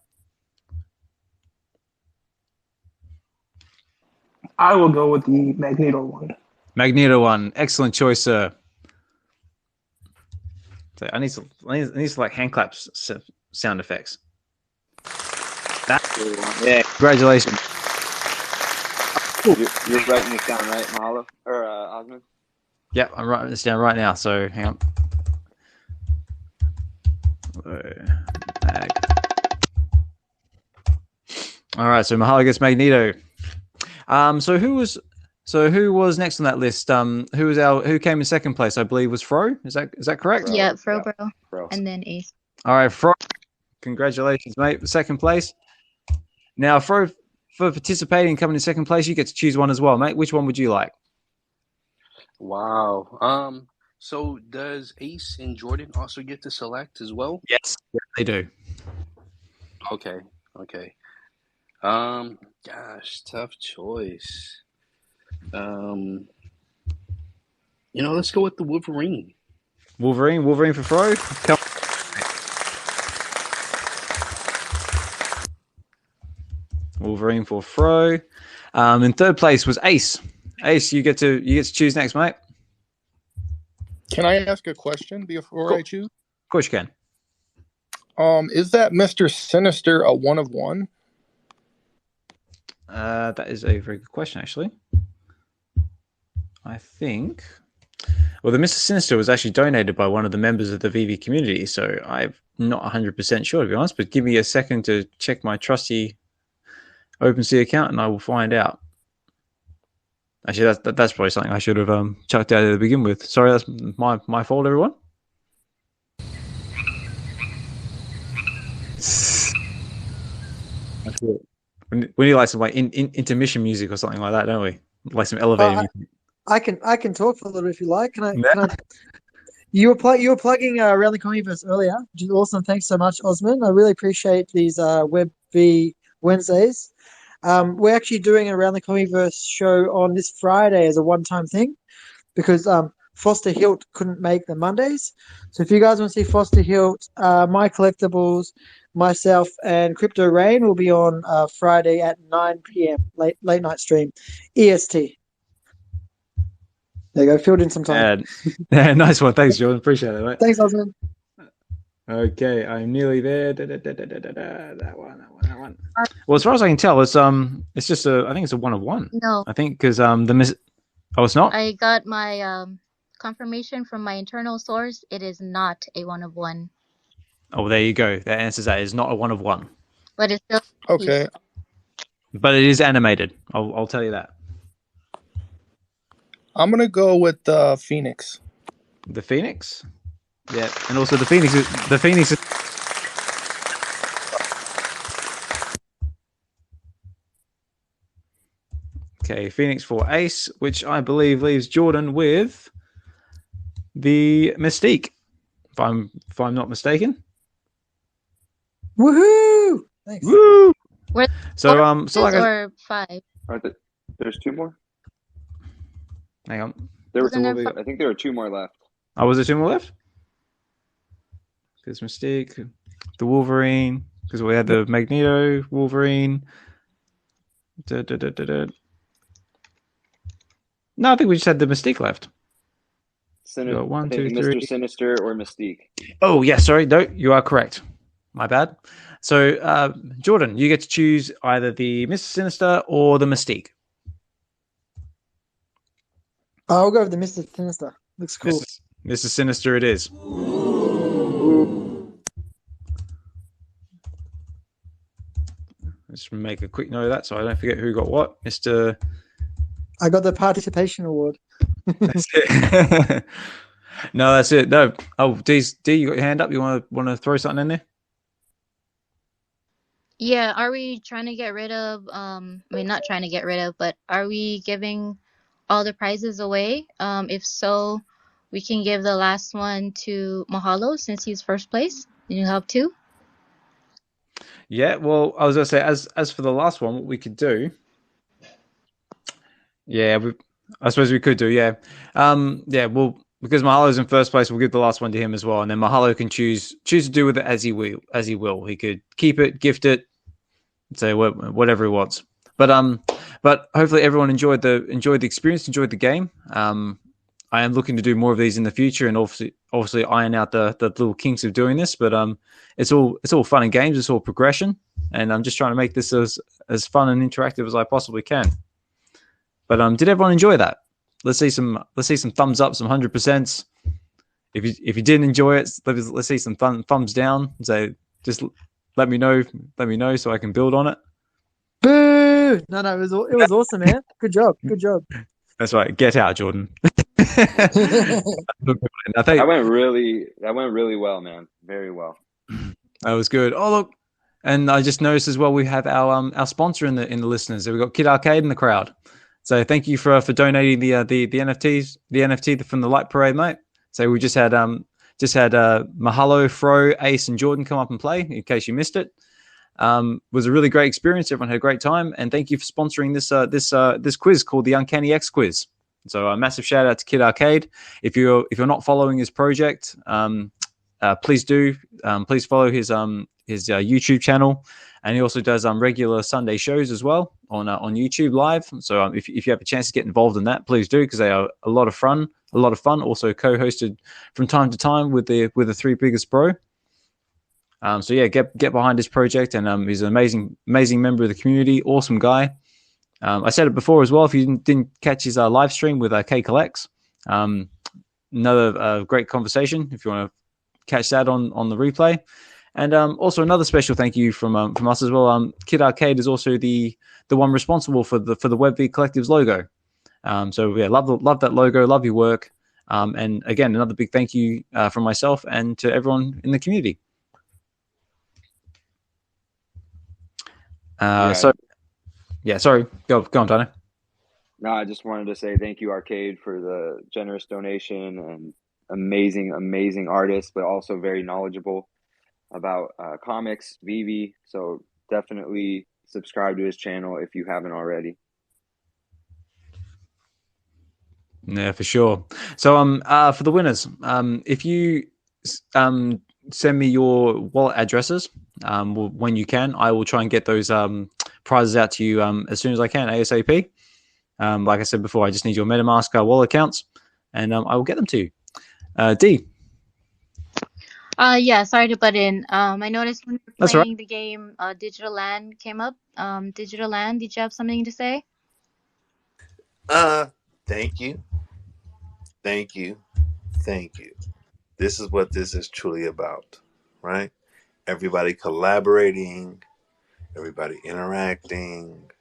I will go with the Magneto one. Magneto one, excellent choice, sir. So I need some like hand claps sound effects. Yeah, congratulations. You're writing this down, right, Mahalo or Osmond? Yeah, I'm writing this down right now. So hang on. All right, so Mahalo gets Magneto. So who was next on that list? Who came in second place? I believe was Fro. Is that correct? Yeah, Fro, and then Ace. All right, Fro. Congratulations, mate. Second place. Now, Fro, for participating, coming in second place, you get to choose one as well, mate. Which one would you like? Wow. So does Ace and Jordan also get to select as well? Yes, they do. Okay. Gosh, tough choice. Let's go with the Wolverine. Wolverine for Fro. Wolverine for Fro. In third place was Ace. Ace, you get to choose next, mate. Can I ask a question before I choose? Of course you can. Is that Mr. Sinister a 1 of 1? That is a very good question, actually. I think. Well, the Mr. Sinister was actually donated by one of the members of the VeVe community, so I'm not 100% sure, to be honest. But give me a second to check my trusty OpenSea account, and I will find out. Actually, that's probably something I should have chucked out to begin with. Sorry, that's my fault, everyone. We need like some like intermission music or something like that, don't we? Like some elevator music. I can talk for a little bit if you like. Can I? You were plugging around the Comiiverse earlier, which is awesome. Thanks so much, Osman. I really appreciate these WebV Wednesdays. We're actually doing an Around the Comiiverse show on this Friday as a one-time thing because Foster Hilt couldn't make the Mondays. So if you guys want to see Foster Hilt, My Collectibles, myself, and Crypto Rain will be on Friday at 9 p.m. late night stream, EST. There you go. Filled in some time. Nice one. Thanks, Jordan. Appreciate it, mate. Thanks, Osman. Okay, I'm nearly there. That one. Well, as far as I can tell, it's just I think it's a 1 of 1. No. I think because Oh, it's not? I got my confirmation from my internal source. It is not a 1 of 1. Oh, there you go. That answers that. It's not a 1 of 1. But it's still Okay. But it is animated. I'll tell you that. I'm gonna go with Phoenix. The Phoenix? Yeah, and also the Phoenix is okay, Phoenix for Ace, which I believe leaves Jordan with the Mystique, if I'm not mistaken. Woohoo! Thanks. Woo! Were So like or 5? There's 2 more. Hang on. I think there were 2 more left. Oh, was there 2 more left? There's Mystique, the Wolverine, because we had the Magneto, Wolverine. No, I think we just had the Mystique left. One, two, three. Mr. Sinister or Mystique. Oh, yeah, sorry. No, you are correct. My bad. So, Jordan, you get to choose either the Mr. Sinister or the Mystique. I'll go with the Mr. Sinister. Looks cool. Mr. Sinister it is. Let's make a quick note of that so I don't forget who got what. Mr. I got the participation award. That's it. No, that's it. No. Oh, D, you got your hand up. You want to throw something in there? Yeah, are we trying to get rid of not trying to get rid of, but are we giving all the prizes away? If so, we can give the last one to Mahalo since he's first place. You help too? Yeah, well, I was gonna say as for the last one, what we could do. Yeah, I suppose we could do, yeah. Yeah, well, because Mahalo's in first place, we'll give the last one to him as well, and then Mahalo can choose to do with it as he will. He could keep it, gift it, say whatever he wants. But hopefully everyone enjoyed the experience, enjoyed the game. I am looking to do more of these in the future, and obviously iron out the little kinks of doing this. But it's all fun and games. It's all progression, and I'm just trying to make this as fun and interactive as I possibly can. But did everyone enjoy that? Let's see some thumbs up, some 100%. If you didn't enjoy it, let's see some thumbs down. So just let me know so I can build on it. Boo! No, it was awesome, man. Good job. That's right. Get out, Jordan. That went really well, man. Very well. That was good. Oh look, and I just noticed as well we have our sponsor in the listeners. So we've got Kid Arcade in the crowd. So thank you for donating the NFTs, the NFT from the Light Parade, mate. So we just had Mahalo, Fro, Ace, and Jordan come up and play. In case you missed it, was a really great experience. Everyone had a great time, and thank you for sponsoring this quiz called the Uncanny X Quiz. So a massive shout out to Kid Arcade. If you're not following his project, please do. Please follow his YouTube channel, and he also does regular Sunday shows as well on YouTube Live. So if you have a chance to get involved in that, please do, because they are a lot of fun. Also co-hosted from time to time with the three biggest bro. So yeah, get behind his project, and he's an amazing member of the community. Awesome guy. I said it before as well. If you didn't catch his live stream with K Collects, another great conversation. If you want to catch that on the replay, and also another special thank you from us as well. Kid Arcade is also the one responsible for the WebV Collective's logo. So yeah, love that logo, love your work, and again another big thank you from myself and to everyone in the community. So Yeah, sorry. Go on, Dino. No, I just wanted to say thank you, Arcade, for the generous donation and amazing artist, but also very knowledgeable about comics, VeVe. So definitely subscribe to his channel if you haven't already. Yeah, for sure. So for the winners, if you send me your wallet addresses when you can, I will try and get those prizes out to you as soon as I can, ASAP. Like I said before, I just need your MetaMask wallet accounts, and I will get them to you. D. Yeah, sorry to butt in. I noticed when you were That's all playing the game, Digital Land came up. Digital Land, did you have something to say? Thank you. This is what this is truly about, right? Everybody collaborating, everybody interacting,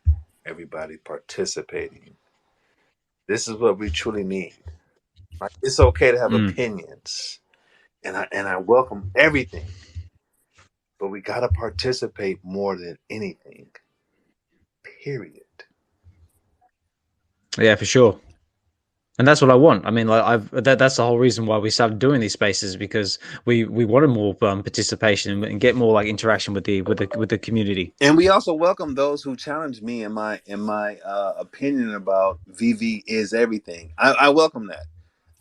everybody participating. This is what we truly need. Right? It's okay to have opinions, and I welcome everything, but we got to participate more than anything. Period. Yeah, for sure. And that's what I want. I mean, like that's the whole reason why we started doing these spaces, because we wanted more participation and get more like interaction with the community. And we also welcome those who challenge me in my opinion about VeVe is everything. I welcome that.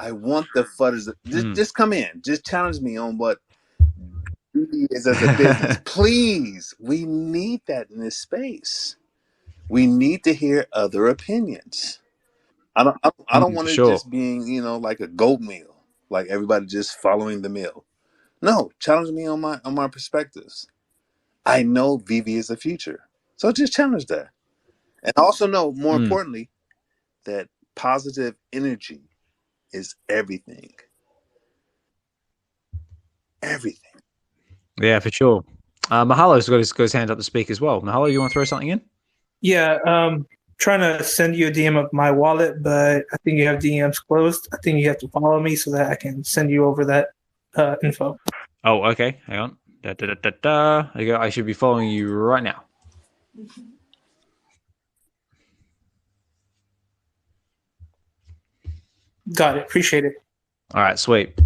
I want the fudders. Just come in. Just challenge me on what VeVe is as a business. Please, we need that in this space. We need to hear other opinions. I don't want it just being, like a goat meal, like everybody just following the meal. No, challenge me on my perspectives. I know VeVe is the future, so just challenge that, and also know, more importantly, that positive energy is everything. Everything. Yeah, for sure. Mahalo's got his hand up to speak as well. Mahalo, you want to throw something in? Yeah, trying to send you a DM of my wallet, but I think you have DMs closed. I think you have to follow me so that I can send you over that info. Oh, okay. Hang on. There you go. I should be following you right now. Got it. Appreciate it. All right, sweet.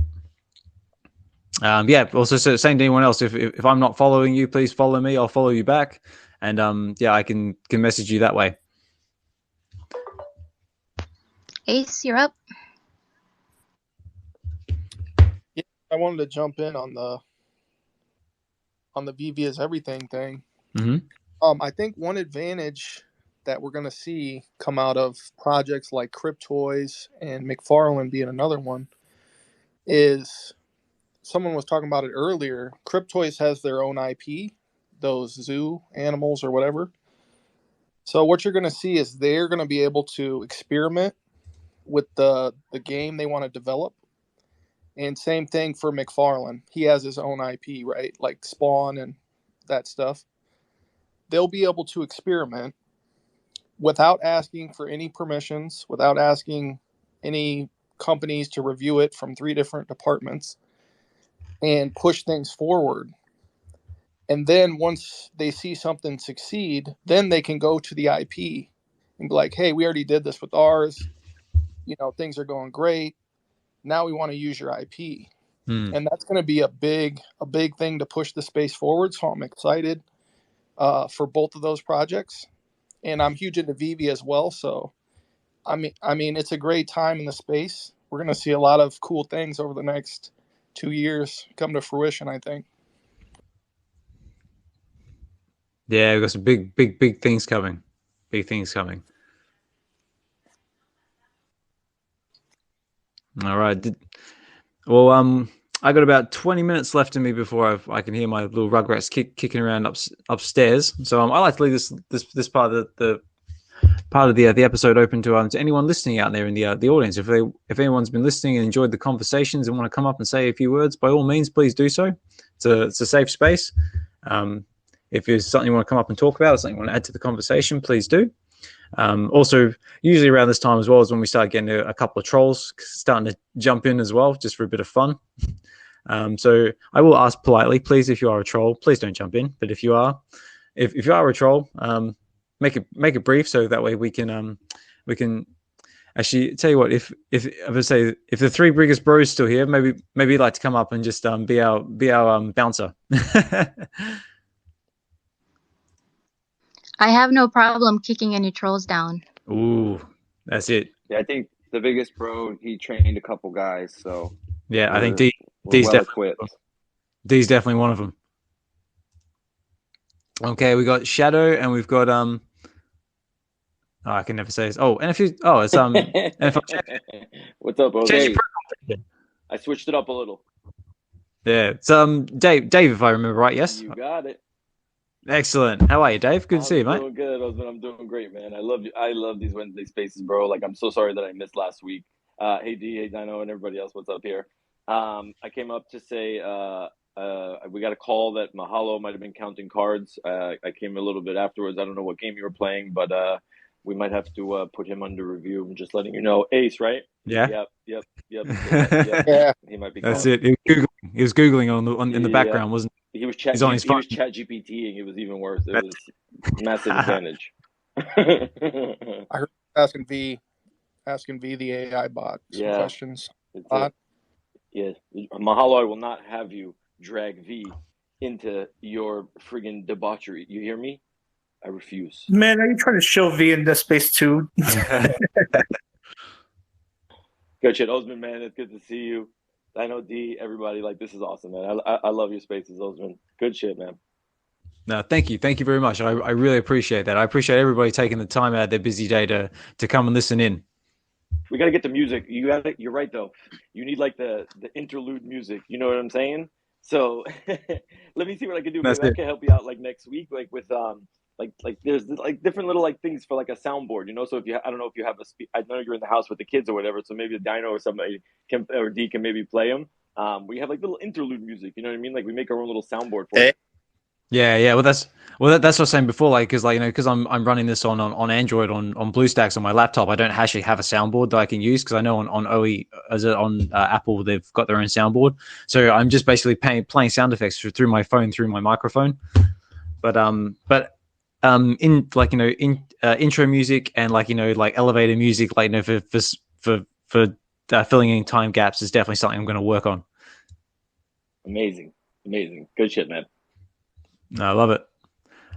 Yeah. Also, so same to anyone else. If I'm not following you, please follow me. I'll follow you back, and yeah, I can message you that way. Ace, you're up. Yeah, I wanted to jump in on the VeVe is everything thing. Mm-hmm. I think one advantage that we're going to see come out of projects like Cryptoys and McFarlane being another one is, someone was talking about it earlier, Cryptoys has their own IP, those zoo animals or whatever. So what you're going to see is they're going to be able to experiment with the game they want to develop. And same thing for McFarlane. He has his own IP, right? Like Spawn and that stuff. They'll be able to experiment without asking for any permissions, without asking any companies to review it from 3 different departments, and push things forward. And then once they see something succeed, then they can go to the IP and be like, hey, we already did this with ours. Things are going great. Now we want to use your IP. And that's going to be a big thing to push the space forward. So I'm excited for both of those projects. And I'm huge into VeVe as well. So, I mean, it's a great time in the space. We're going to see a lot of cool things over the next 2 years come to fruition, I think. Yeah, we've got some big things coming. Big things coming. All right. Well, I got about 20 minutes left in me before I can hear my little rugrats kicking around upstairs. So I like to leave this part of the episode open to anyone listening out there in the audience. If anyone's been listening and enjoyed the conversations and want to come up and say a few words, by all means, please do so. It's a safe space. If there's something you want to come up and talk about, or something you want to add to the conversation, please do. Also, usually around this time as well is when we start getting a couple of trolls starting to jump in as well, just for a bit of fun. So I will ask politely, please, if you are a troll, please don't jump in. But if you are, if you are a troll, make it brief so that way we can actually tell you what, if I would say if the three biggest bros still here, maybe you'd like to come up and just be our bouncer. I have no problem kicking any trolls down. Ooh, that's it. Yeah, I think the biggest bro, he trained a couple guys, so yeah, I think D's well equipped. D's definitely one of them. Okay, we got Shadow and we've got oh, I can never say this. Oh, NFT. Oh, it's NFL Champion. What's up, OJ? I switched it up a little. Yeah, it's Dave, if I remember right. Yes, you got it. Excellent. How are you, Dave? Good to see you, mate. I'm doing good, Osman. I'm doing great, man. I love you. I love these Wednesday spaces, bro. Like, I'm so sorry that I missed last week. Hey, D, hey, Dino, and everybody else. What's up here? I came up to say we got a call that Mahalo might have been counting cards. I came a little bit afterwards. I don't know what game you were playing, but we might have to put him under review. I'm just letting you know. Ace, right? Yeah. Yep. Yeah. He might be. That's it. He was googling in the background, wasn't he? He was chat GPTing. It was even worse. It was massive advantage. I heard asking V the AI bot some questions. Yeah, Mahalo, I will not have you drag V into your friggin' debauchery. You hear me? I refuse. Man, are you trying to show V in this space too? Good shit, Osman, man. It's good to see you. I know D, everybody, like, this is awesome, man. I love your spaces, Osman. Good shit, man. No, thank you very much. I really appreciate that. I appreciate everybody taking the time out of their busy day to come and listen in. We got to get the music. You're right, though. You need, like, the interlude music. You know what I'm saying? So let me see what I can do. Maybe I can help you out, like, next week, like, with like there's like different little like things for like a soundboard, you know. So if I don't know if you have I know you're in the house with the kids or whatever. So maybe the Dino or somebody or D can maybe play them. We have like little interlude music. You know what I mean? Like we make our own little soundboard for it. Yeah. Well, that's what I was saying before. Like, because like because I'm running this on Android on BlueStacks on my laptop. I don't actually have a soundboard that I can use because I know on OE on Apple they've got their own soundboard. So I'm just basically playing sound effects through my phone through my microphone. But in like intro music and like like elevator music, like for filling in time gaps is definitely something I'm going to work on. Amazing, good shit, man. No, I love it.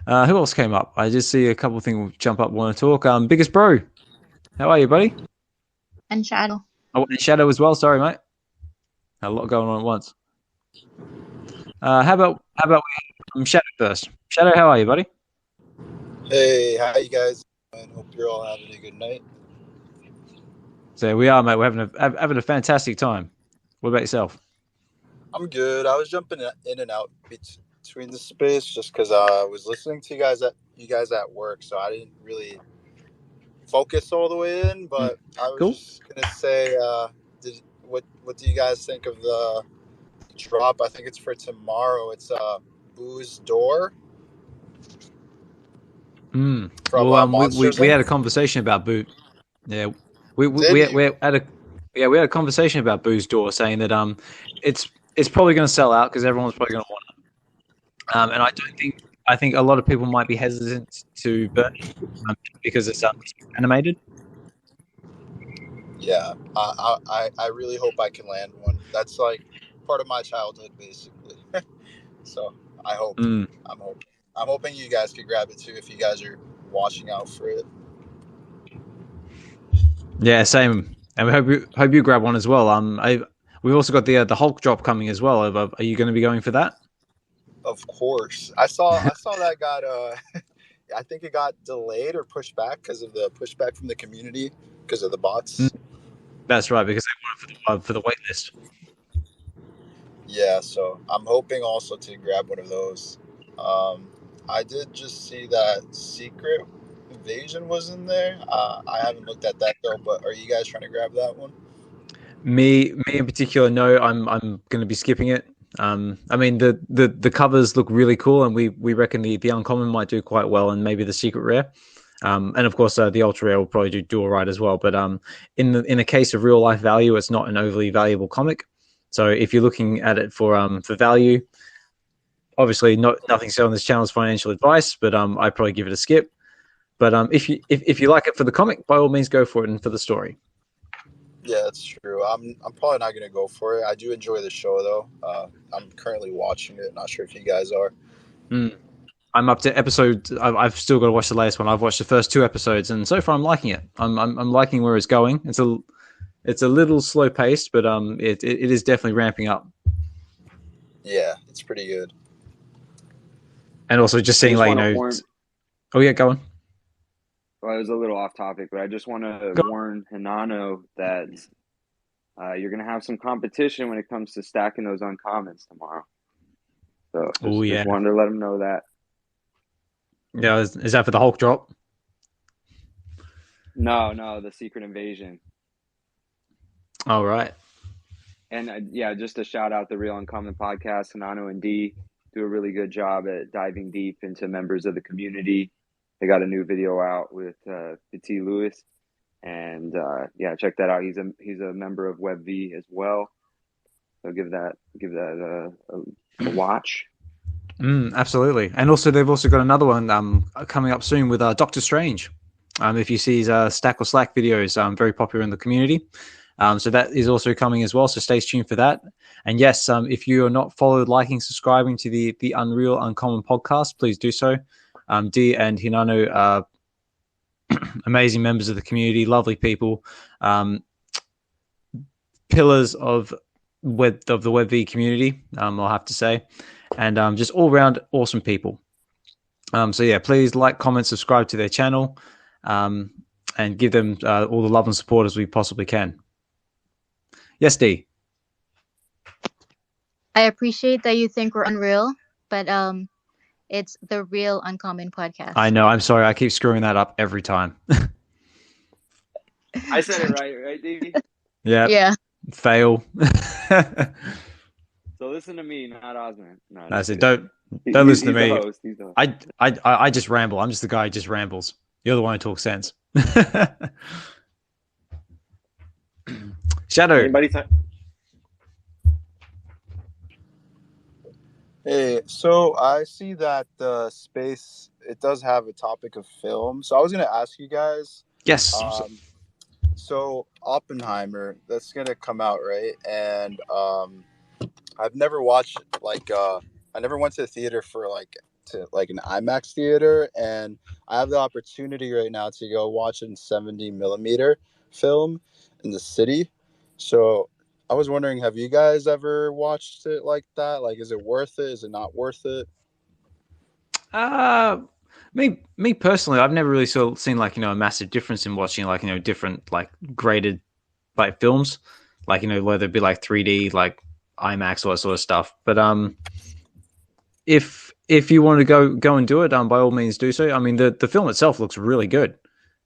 Who else came up? I just see a couple of things jump up, want to talk. Biggest bro, how are you, buddy? And Shadow. Oh, and Shadow as well. Sorry, mate. A lot going on at once. How about Shadow first? Shadow, how are you, buddy? Hey, how you guys? I hope you're all having a good night. So we are, mate. We're having a fantastic time. What about yourself? I'm good. I was jumping in and out between the space just because I was listening to you guys at work, so I didn't really focus all the way in. But I was just gonna say, what do you guys think of the drop? I think it's for tomorrow. It's Boo's Door. Well, we had a conversation about Boo. Yeah, we had a conversation about Boo's Door, saying that it's probably going to sell out because everyone's probably going to want it. And I think a lot of people might be hesitant to burn it because it's animated. Yeah, I really hope I can land one. That's like part of my childhood, basically. So I hope. I'm hoping you guys could grab it too if you guys are watching out for it. Yeah, same. And we hope you grab one as well. We've also got the Hulk drop coming as well. Are you going to be going for that? Of course. I saw that got I think it got delayed or pushed back because of the pushback from the community because of the bots. That's right, because they want it for the wait list. Yeah, so I'm hoping also to grab one of those. I did just see that Secret Invasion was in there. I haven't looked at that though, but are you guys trying to grab that one? Me in particular, no. I'm going to be skipping it. I mean the covers look really cool, and we reckon the uncommon might do quite well, and maybe the secret rare, and of course the ultra rare will probably do all right as well. But in the case of real life value, it's not an overly valuable comic. So if you're looking at it for value. Obviously, nothing said on this channel is financial advice, but I'd probably give it a skip. But if you like it for the comic, by all means go for it, and for the story. Yeah, that's true. I'm probably not gonna go for it. I do enjoy the show though. I'm currently watching it. Not sure if you guys are. I'm up to episode. I've still got to watch the latest one. I've watched the first 2 episodes, and so far I'm liking it. I'm liking where it's going. It's a little slow paced, but it is definitely ramping up. Yeah, it's pretty good. And also just seeing like oh yeah, go on. Well, it was a little off topic, but I just want to warn Hinano that you're going to have some competition when it comes to stacking those uncommons tomorrow. So just wanted to let him know that. Yeah, is that for the Hulk drop? No, the Secret Invasion. All right. And just a shout out the Real Uncommon podcast. Hinano and D do a really good job at diving deep into members of the community. They got a new video out with Petit Lewis, and check that out. He's a member of VeVe as well, so give that a watch. Absolutely, and also they've also got another one coming up soon with Doctor Strange. If you see his Stack or Slack videos, very popular in the community. So that is also coming as well. So stay tuned for that. And yes, if you are not followed, liking, subscribing to the Unreal Uncommon podcast, please do so. D and Hinano are amazing members of the community, lovely people, pillars of the VeVe community, I'll have to say, and just all round awesome people. So yeah, please like, comment, subscribe to their channel, and give them all the love and support as we possibly can. Yes, D. I appreciate that you think we're unreal, but it's the Real Uncommon podcast. I know. I'm sorry. I keep screwing that up every time. I said it right, D? Yeah. Fail. So listen to me, not Osman. No, that's it. Don't listen to me. He's the host. I just ramble. I'm just the guy who just rambles. You're the one who talks sense. Shadow. Anybody? Hey, so I see that the space, it does have a topic of film. So I was going to ask you guys. Yes. So Oppenheimer, that's going to come out, right? And I've never watched, I never went to the theater for an IMAX theater. And I have the opportunity right now to go watch a 70 millimeter film in the city. So I was wondering, have you guys ever watched it like that? Like, is it worth it? Is it not worth it? Me personally, I've never really seen a massive difference in watching different graded films, whether it be 3D, IMAX, all that sort of stuff. But if you want to go and do it, by all means do so. I mean, the film itself looks really good,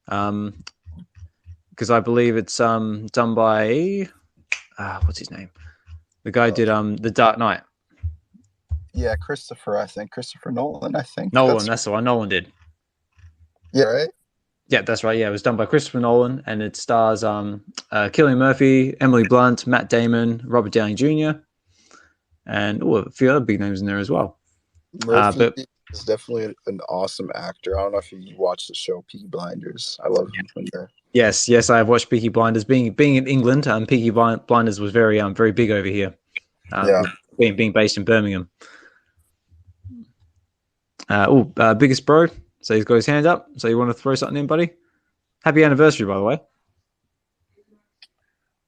because I believe it's done by. What's his name? The guy did The Dark Knight. Yeah, Christopher Nolan, I think. That's the one Nolan did. Yeah, right? Yeah, that's right. Yeah, it was done by Christopher Nolan, and it stars Cillian Murphy, Emily Blunt, Matt Damon, Robert Downey Jr., and a few other big names in there as well. Murphy is definitely an awesome actor. I don't know if you watched the show Peaky Blinders. I love him from there. Yes, I have watched Peaky Blinders. Being in England, Peaky Blinders was very big over here. Being based in Birmingham. Biggest bro. So he's got his hand up. So you want to throw something in, buddy? Happy anniversary, by the way.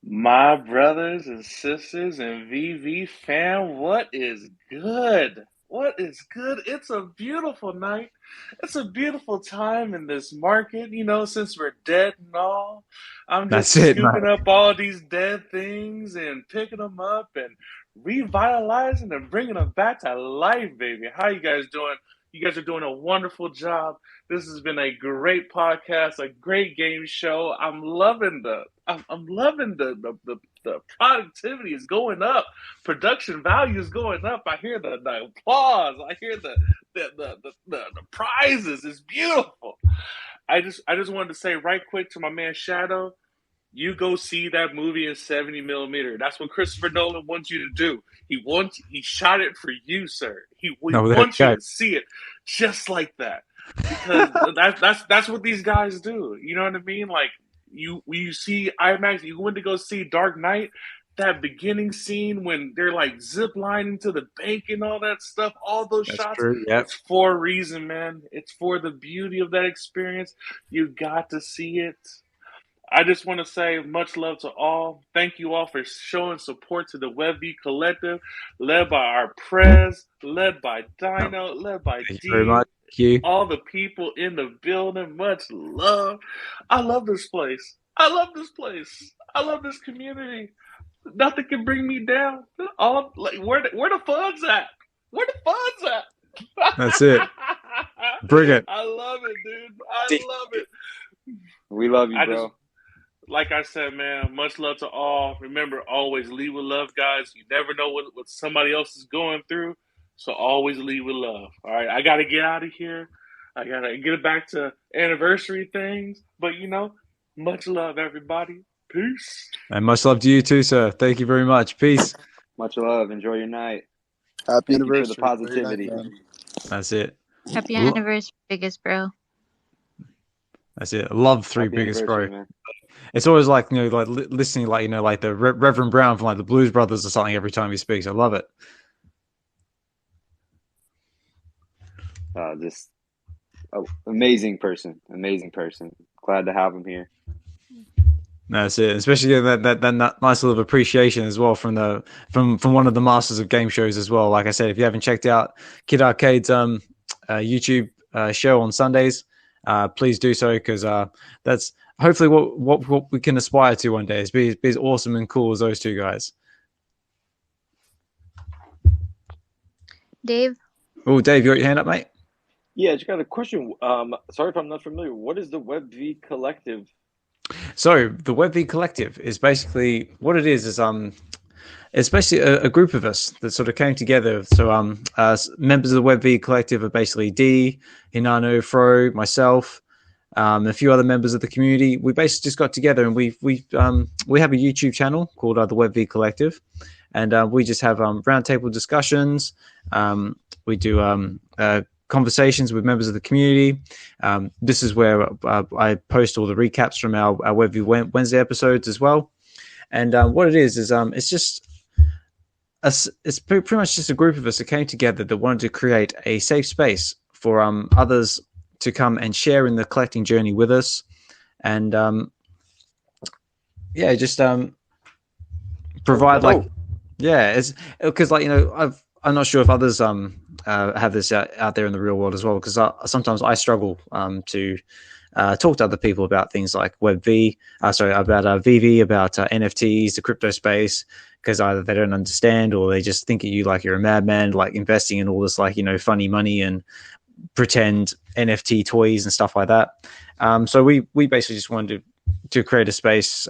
My brothers and sisters and VeVe fam, what is good? What is good? It's a beautiful night. It's a beautiful time in this market, since we're dead and all. I'm just scooping up all these dead things and picking them up and revitalizing and bringing them back to life, baby. How you guys doing? You guys are doing a wonderful job. This has been a great podcast, a great game show. I'm loving the productivity is going up. Production value is going up. I hear the applause. I hear the prizes. It's beautiful. I just wanted to say right quick to my man Shadow, you go see that movie in 70 millimeter. That's what Christopher Nolan wants you to do. He shot it for you, sir. He wants you to see it just like that. because that's what these guys do. You know what I mean? Like you see IMAX, you went to go see Dark Knight. That beginning scene when they're like zip lining to the bank and all that stuff, all those That's shots, true. Yep. it's for a reason, man. It's for the beauty of that experience. You got to see it. I just want to say much love to all. Thank you all for showing support to the VeVe Collective, led by our Prez, led by DYNO, led by Thank you very much. D, Thank you. all the people in the building. Much love. I love this place. I love this place. I love this community. Nothing can bring me down. All like where the funds at? Where the funds at? That's it. Bring it. I love it, dude. I love it. We love you, bro. Like I said, man, much love to all. Remember, always lead with love, guys. You never know what somebody else is going through, so always lead with love. All right, I got to get out of here. I got to get back to anniversary things. But, much love, everybody. Peace. And much love to you too, sir. Thank you very much. Peace. Much love. Enjoy your night. Happy Thank anniversary. you for the positivity. That's it. Happy anniversary, biggest bro. That's it. I love three Happy biggest bro. man. It's always like, like listening, like, like the Reverend Brown from like the Blues Brothers or something every time he speaks. I love it. Amazing person. Amazing person. Glad to have him here. That's it. Especially that nice little appreciation as well from one of the masters of game shows as well. Like I said, if you haven't checked out Kid Arcade's YouTube show on Sundays, please do so, because that's hopefully what we can aspire to one day, is be as awesome and cool as those two guys. Dave? Oh, Dave, you got your hand up, mate? Yeah, I just got a question. Sorry if I'm not familiar. What is the VeVe Collective? So the VeVe Collective is basically what it is it's basically a group of us that sort of came together. So members of the VeVe Collective are basically D, Hinano, Fro, myself, a few other members of the community. We basically just got together and we have a YouTube channel called the VeVe Collective, and we just have roundtable discussions. We do conversations with members of the community. This is where I post all the recaps from our VeVe Wednesday episodes as well. And what it is it's just it's pretty much just a group of us that came together that wanted to create a safe space for others to come and share in the collecting journey with us. And just provide it's because I'm not sure if others have this out there in the real world as well, because sometimes I struggle to talk to other people about things like about VeVe, about NFTs, the crypto space, because either they don't understand or they just think of you like you're a madman, like investing in all this funny money and pretend NFT toys and stuff like that. So we basically just wanted to create a space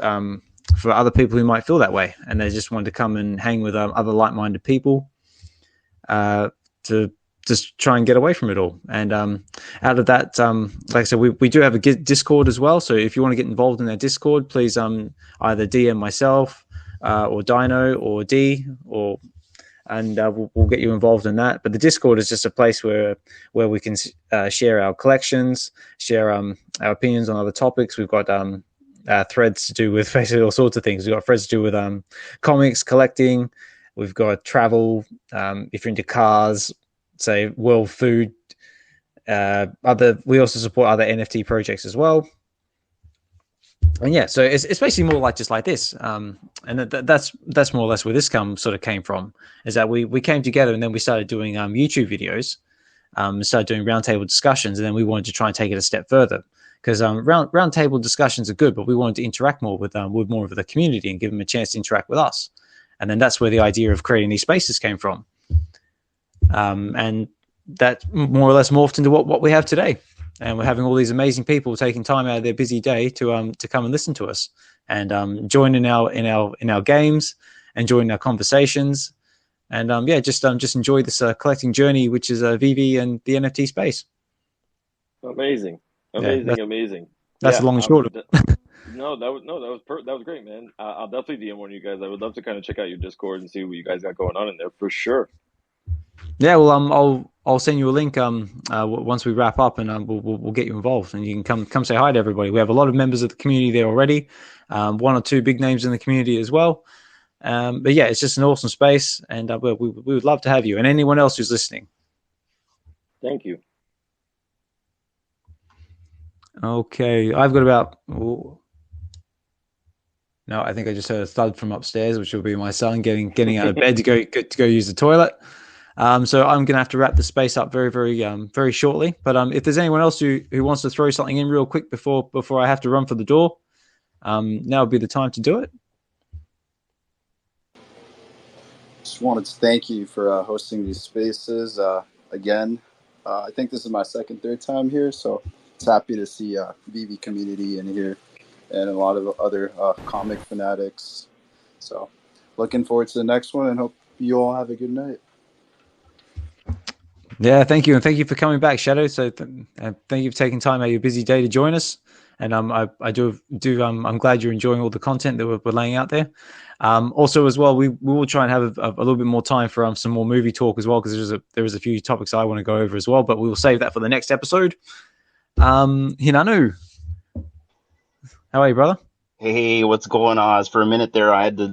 for other people who might feel that way, and they just wanted to come and hang with other like-minded people to just try and get away from it all. And out of that, like I said, we do have a Discord as well. So if you want to get involved in that Discord, please either DM myself or DYNO or D, and we'll get you involved in that. But the Discord is just a place where we can share our collections, share our opinions on other topics. We've got threads to do with basically all sorts of things. We've got threads to do with comics, collecting. We've got travel, if you're into cars, say world food, we also support other NFT projects as well. And so it's basically more like just like this. And that's more or less where this sort of came from, is that we came together and then we started doing YouTube videos, started doing roundtable discussions, and then we wanted to try and take it a step further. Because roundtable discussions are good, but we wanted to interact more with more of the community and give them a chance to interact with us. And then that's where the idea of creating these spaces came from. And that more or less morphed into what we have today. And we're having all these amazing people taking time out of their busy day to come and listen to us and join in our games and join our conversations. And just enjoy this collecting journey, which is VeVe and the NFT space. Amazing. That's the long and short of it. That was great, man. I'll definitely DM one of you guys. I would love to kind of check out your Discord and see what you guys got going on in there for sure. Yeah, well, I'll send you a link once we wrap up, and we'll get you involved, and you can come say hi to everybody. We have a lot of members of the community there already, one or two big names in the community as well. But yeah, it's just an awesome space, and we would love to have you and anyone else who's listening. Thank you. Okay, I've got about. No, I think I just heard a thud from upstairs, which will be my son getting out of bed to go use the toilet. So I'm going to have to wrap the space up very shortly. But if there's anyone else who wants to throw something in real quick before I have to run for the door, now would be the time to do it. Just wanted to thank you for hosting these spaces again. I think this is my third time here, so it's happy to see VeVe community in here and a lot of other comic fanatics. So looking forward to the next one and hope you all have a good night. Yeah, thank you, and thank you for coming back, Shadow. So thank you for taking time out of your busy day to join us. And I do I'm glad you're enjoying all the content that we're laying out there. Also, as well, we will try and have a little bit more time for some more movie talk as well, because there is a few topics I want to go over as well, but we will save that for the next episode. Hinanu, how are you, brother? Hey, what's going on? For a minute there, I had to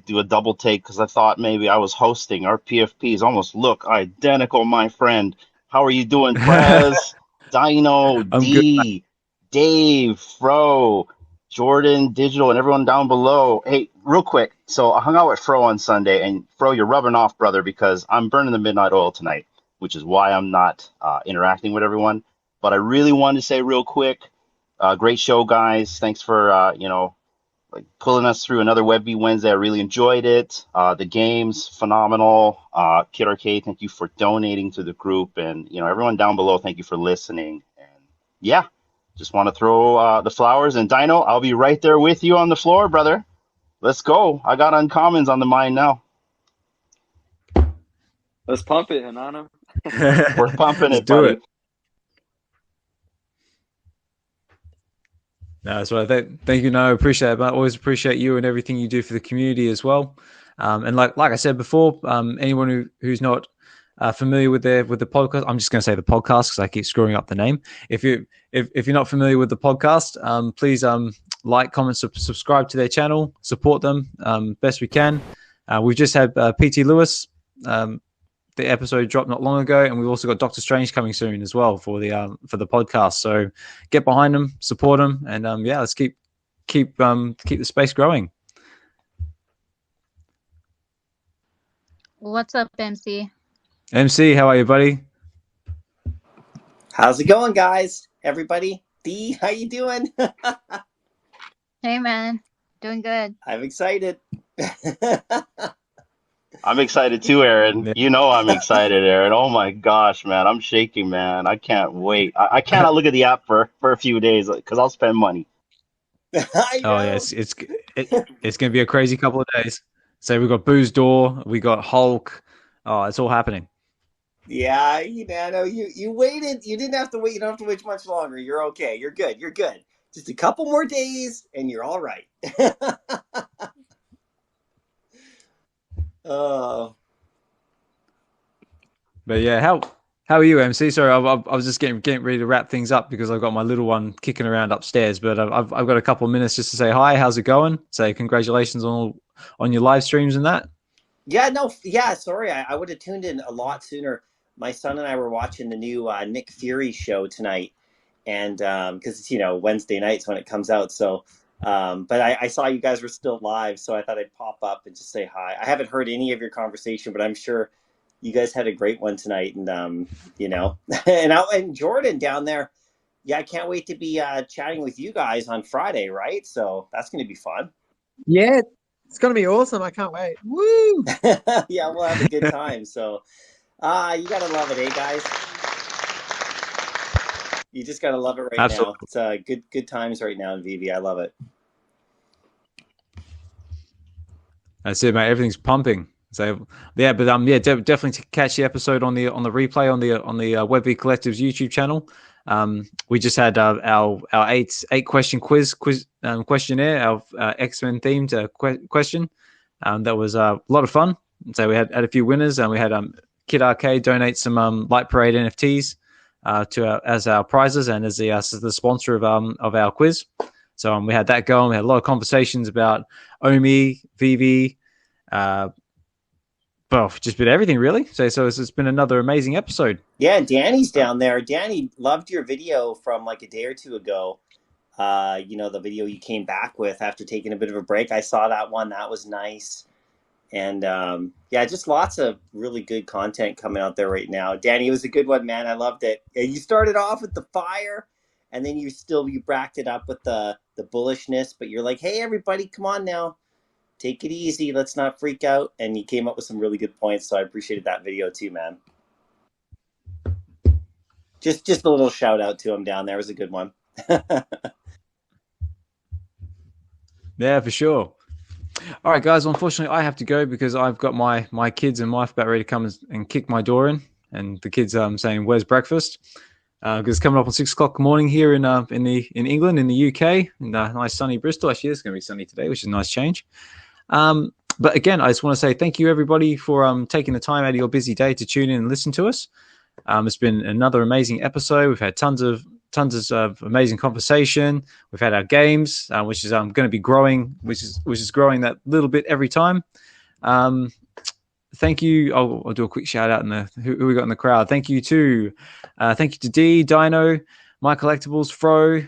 do a double take because I thought maybe I was hosting. Our PFPs almost look identical, my friend. How are you doing, Prez, Dino, D, Dave, Fro, Jordan, Digital, and everyone down below? Hey, real quick. So I hung out with Fro on Sunday, and Fro, you're rubbing off, brother, because I'm burning the midnight oil tonight, which is why I'm not interacting with everyone. But I really wanted to say real quick, great show, guys. Thanks for, pulling us through another WebV Wednesday. I really enjoyed it. The games, phenomenal. Kid Arcade, thank you for donating to the group. And, everyone down below, thank you for listening. And yeah, just want to throw the flowers. And Dino, I'll be right there with you on the floor, brother. Let's go. I got uncommons on the mind now. Let's pump it, Hanano. We're pumping it, do buddy. it. No, that's right. Thank you. No, I appreciate it. I always appreciate you and everything you do for the community as well. And like I said before, anyone who's not familiar with the podcast, I'm just going to say the podcast because I keep screwing up the name. If you're not familiar with the podcast, please like, comment, subscribe to their channel, support them best we can. We've just had PT Lewis. The episode dropped not long ago, and we've also got Doctor Strange coming soon as well for the podcast. So get behind them, support them, and let's keep the space growing. What's up, MC? MC, how are you, buddy? How's it going, guys? Everybody? D, how you doing? Hey, man. Doing good. I'm excited. I'm excited too, Aaron. You know I'm excited, Aaron. Oh my gosh, man. I'm shaking, man. I can't wait. I cannot look at the app for a few days because I'll spend money. Oh yeah, it's gonna be a crazy couple of days. So we've got Boo's Door, we got Hulk. Oh, it's all happening. Yeah, I know you waited. You didn't have to wait. You don't have to wait much longer. You're okay. You're good. You're good. Just a couple more days, and you're all right. Oh. But yeah, how are you, MC? Sorry, I was just getting ready to wrap things up because I've got my little one kicking around upstairs. But I've got a couple of minutes just to say hi. How's it going? Say congratulations on your live streams and that. Yeah, sorry, I would have tuned in a lot sooner. My son and I were watching the new Nick Fury show tonight, and because it's Wednesday nights when it comes out. So, but I saw you guys were still live, so I thought I'd pop up and just say hi. I haven't heard any of your conversation, but I'm sure you guys had a great one tonight, and and Jordan down there. Yeah, I can't wait to be chatting with you guys on Friday, right? So that's going to be fun. Yeah, it's going to be awesome. I can't wait. Woo! Yeah, we'll have a good time. So, you got to love it, eh, guys? You just got to love it right Absolutely. now. It's good times right now in VeVe. I love it. That's it, mate. Everything's pumping. So yeah, but definitely to catch the episode on the replay on the WebV Collective's YouTube channel. We just had our 8 question quiz questionnaire, our X-Men themed question. That was a lot of fun. So we had a few winners, and we had Kid Arcade donates some Light Parade NFTs as our prizes and as the sponsor of our quiz. So we had that going. We had a lot of conversations about OMI, VeVe, just bit everything really. So it's been another amazing episode. Yeah, Danny's down there. Danny loved your video from like a day or two ago. The video you came back with after taking a bit of a break. I saw that one. That was nice. And just lots of really good content coming out there right now. Danny, it was a good one, man. I loved it. And you started off with the fire, and then you backed it up with the bullishness. But you're like, hey, everybody, come on now. Take it easy. Let's not freak out. And you came up with some really good points. So I appreciated that video too, man. Just a little shout out to him down there. It was a good one. Yeah, for sure. All right, guys. Unfortunately, I have to go because I've got my kids and wife about ready to come and kick my door in, and the kids saying, "Where's breakfast?" Because it's coming up on 6 o'clock in the morning here in England, in the UK, in nice sunny Bristol. Actually, it's going to be sunny today, which is a nice change. But again, I just want to say thank you, everybody, for taking the time out of your busy day to tune in and listen to us. It's been another amazing episode. We've had tons of amazing conversation. We've had our games, which is going to be growing, which is growing that little bit every time. Thank you. I'll do a quick shout out in who we got in the crowd. Thank you to D, Dino, My Collectibles, Fro,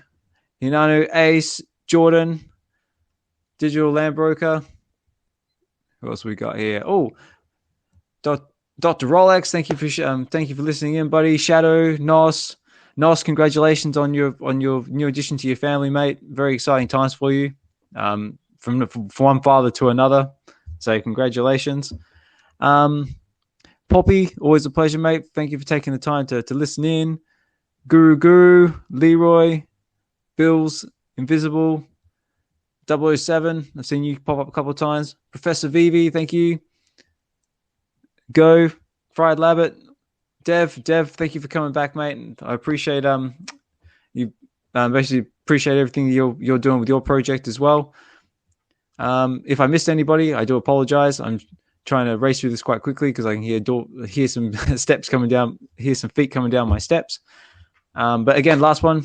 Hinano, Ace, Jordan, Digitallandbroker. Who else we got here? Oh, Dr. Rolex. Thank you for listening in, buddy. Shadow, Nos, congratulations on your new addition to your family, mate. Very exciting times for you. From one father to another. So congratulations. Poppy, always a pleasure, mate. Thank you for taking the time to listen in. Guru, Leroy, Bills, Invisible, 007. I've seen you pop up a couple of times. Professor VeVe, thank you. Go, Fried Labbit, Dev, thank you for coming back, mate. And I appreciate you. Basically appreciate everything you're doing with your project as well. If I missed anybody, I do apologize. I'm trying to race through this quite quickly because I can hear some steps coming down, hear some feet coming down my steps. But again, last one.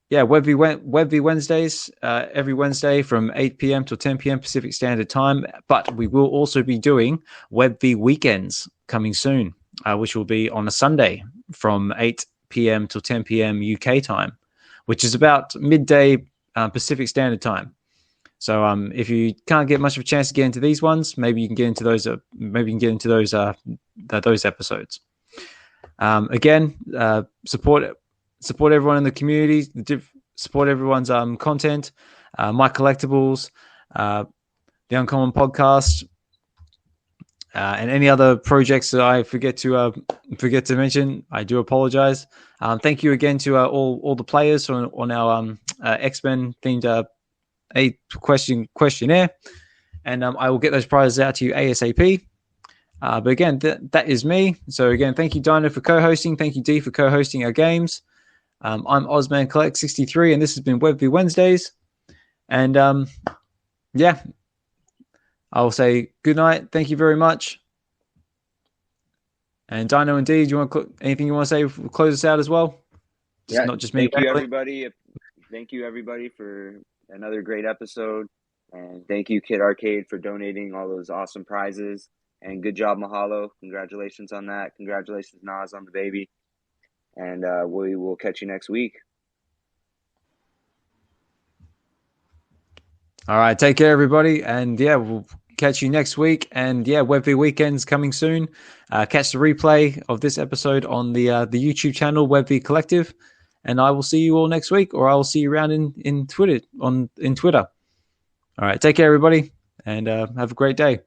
WebV Wednesdays, every Wednesday from 8 p.m. till 10 p.m. Pacific Standard Time. But we will also be doing WebV Weekends coming soon, which will be on a Sunday from 8 p.m. till 10 p.m. UK time, which is about midday Pacific Standard Time. So if you can't get much of a chance to get into these ones, maybe you can get into those. Those episodes. Again, support everyone in the community. Support everyone's content. My Collectibles, the Uncommon Podcast, and any other projects that I forget to mention. I do apologize. Thank you again to all the players on our X-Men themed questionnaire, and I will get those prizes out to you ASAP. But again, that is me. So again, thank you, Dino, for co-hosting. Thank you, D, for co-hosting our games. I'm Ozman Collect 63, and this has been WebV Wednesdays. And I'll say good night. Thank you very much. And Dino and D, do you want anything you want to say? Close us out as well. Not just me. Thank you, everybody. Thank you, everybody, for another great episode. And thank you, Kid Arcade, for donating all those awesome prizes. And good job, Mahalo. Congratulations on that. Congratulations, Nas, on the baby. And we will catch you next week. All right. Take care, everybody. And we'll catch you next week. And WebV Weekends coming soon. Catch the replay of this episode on the YouTube channel, WebV Collective. And I will see you all next week, or I will see you around in Twitter. All right. Take care, everybody. And have a great day.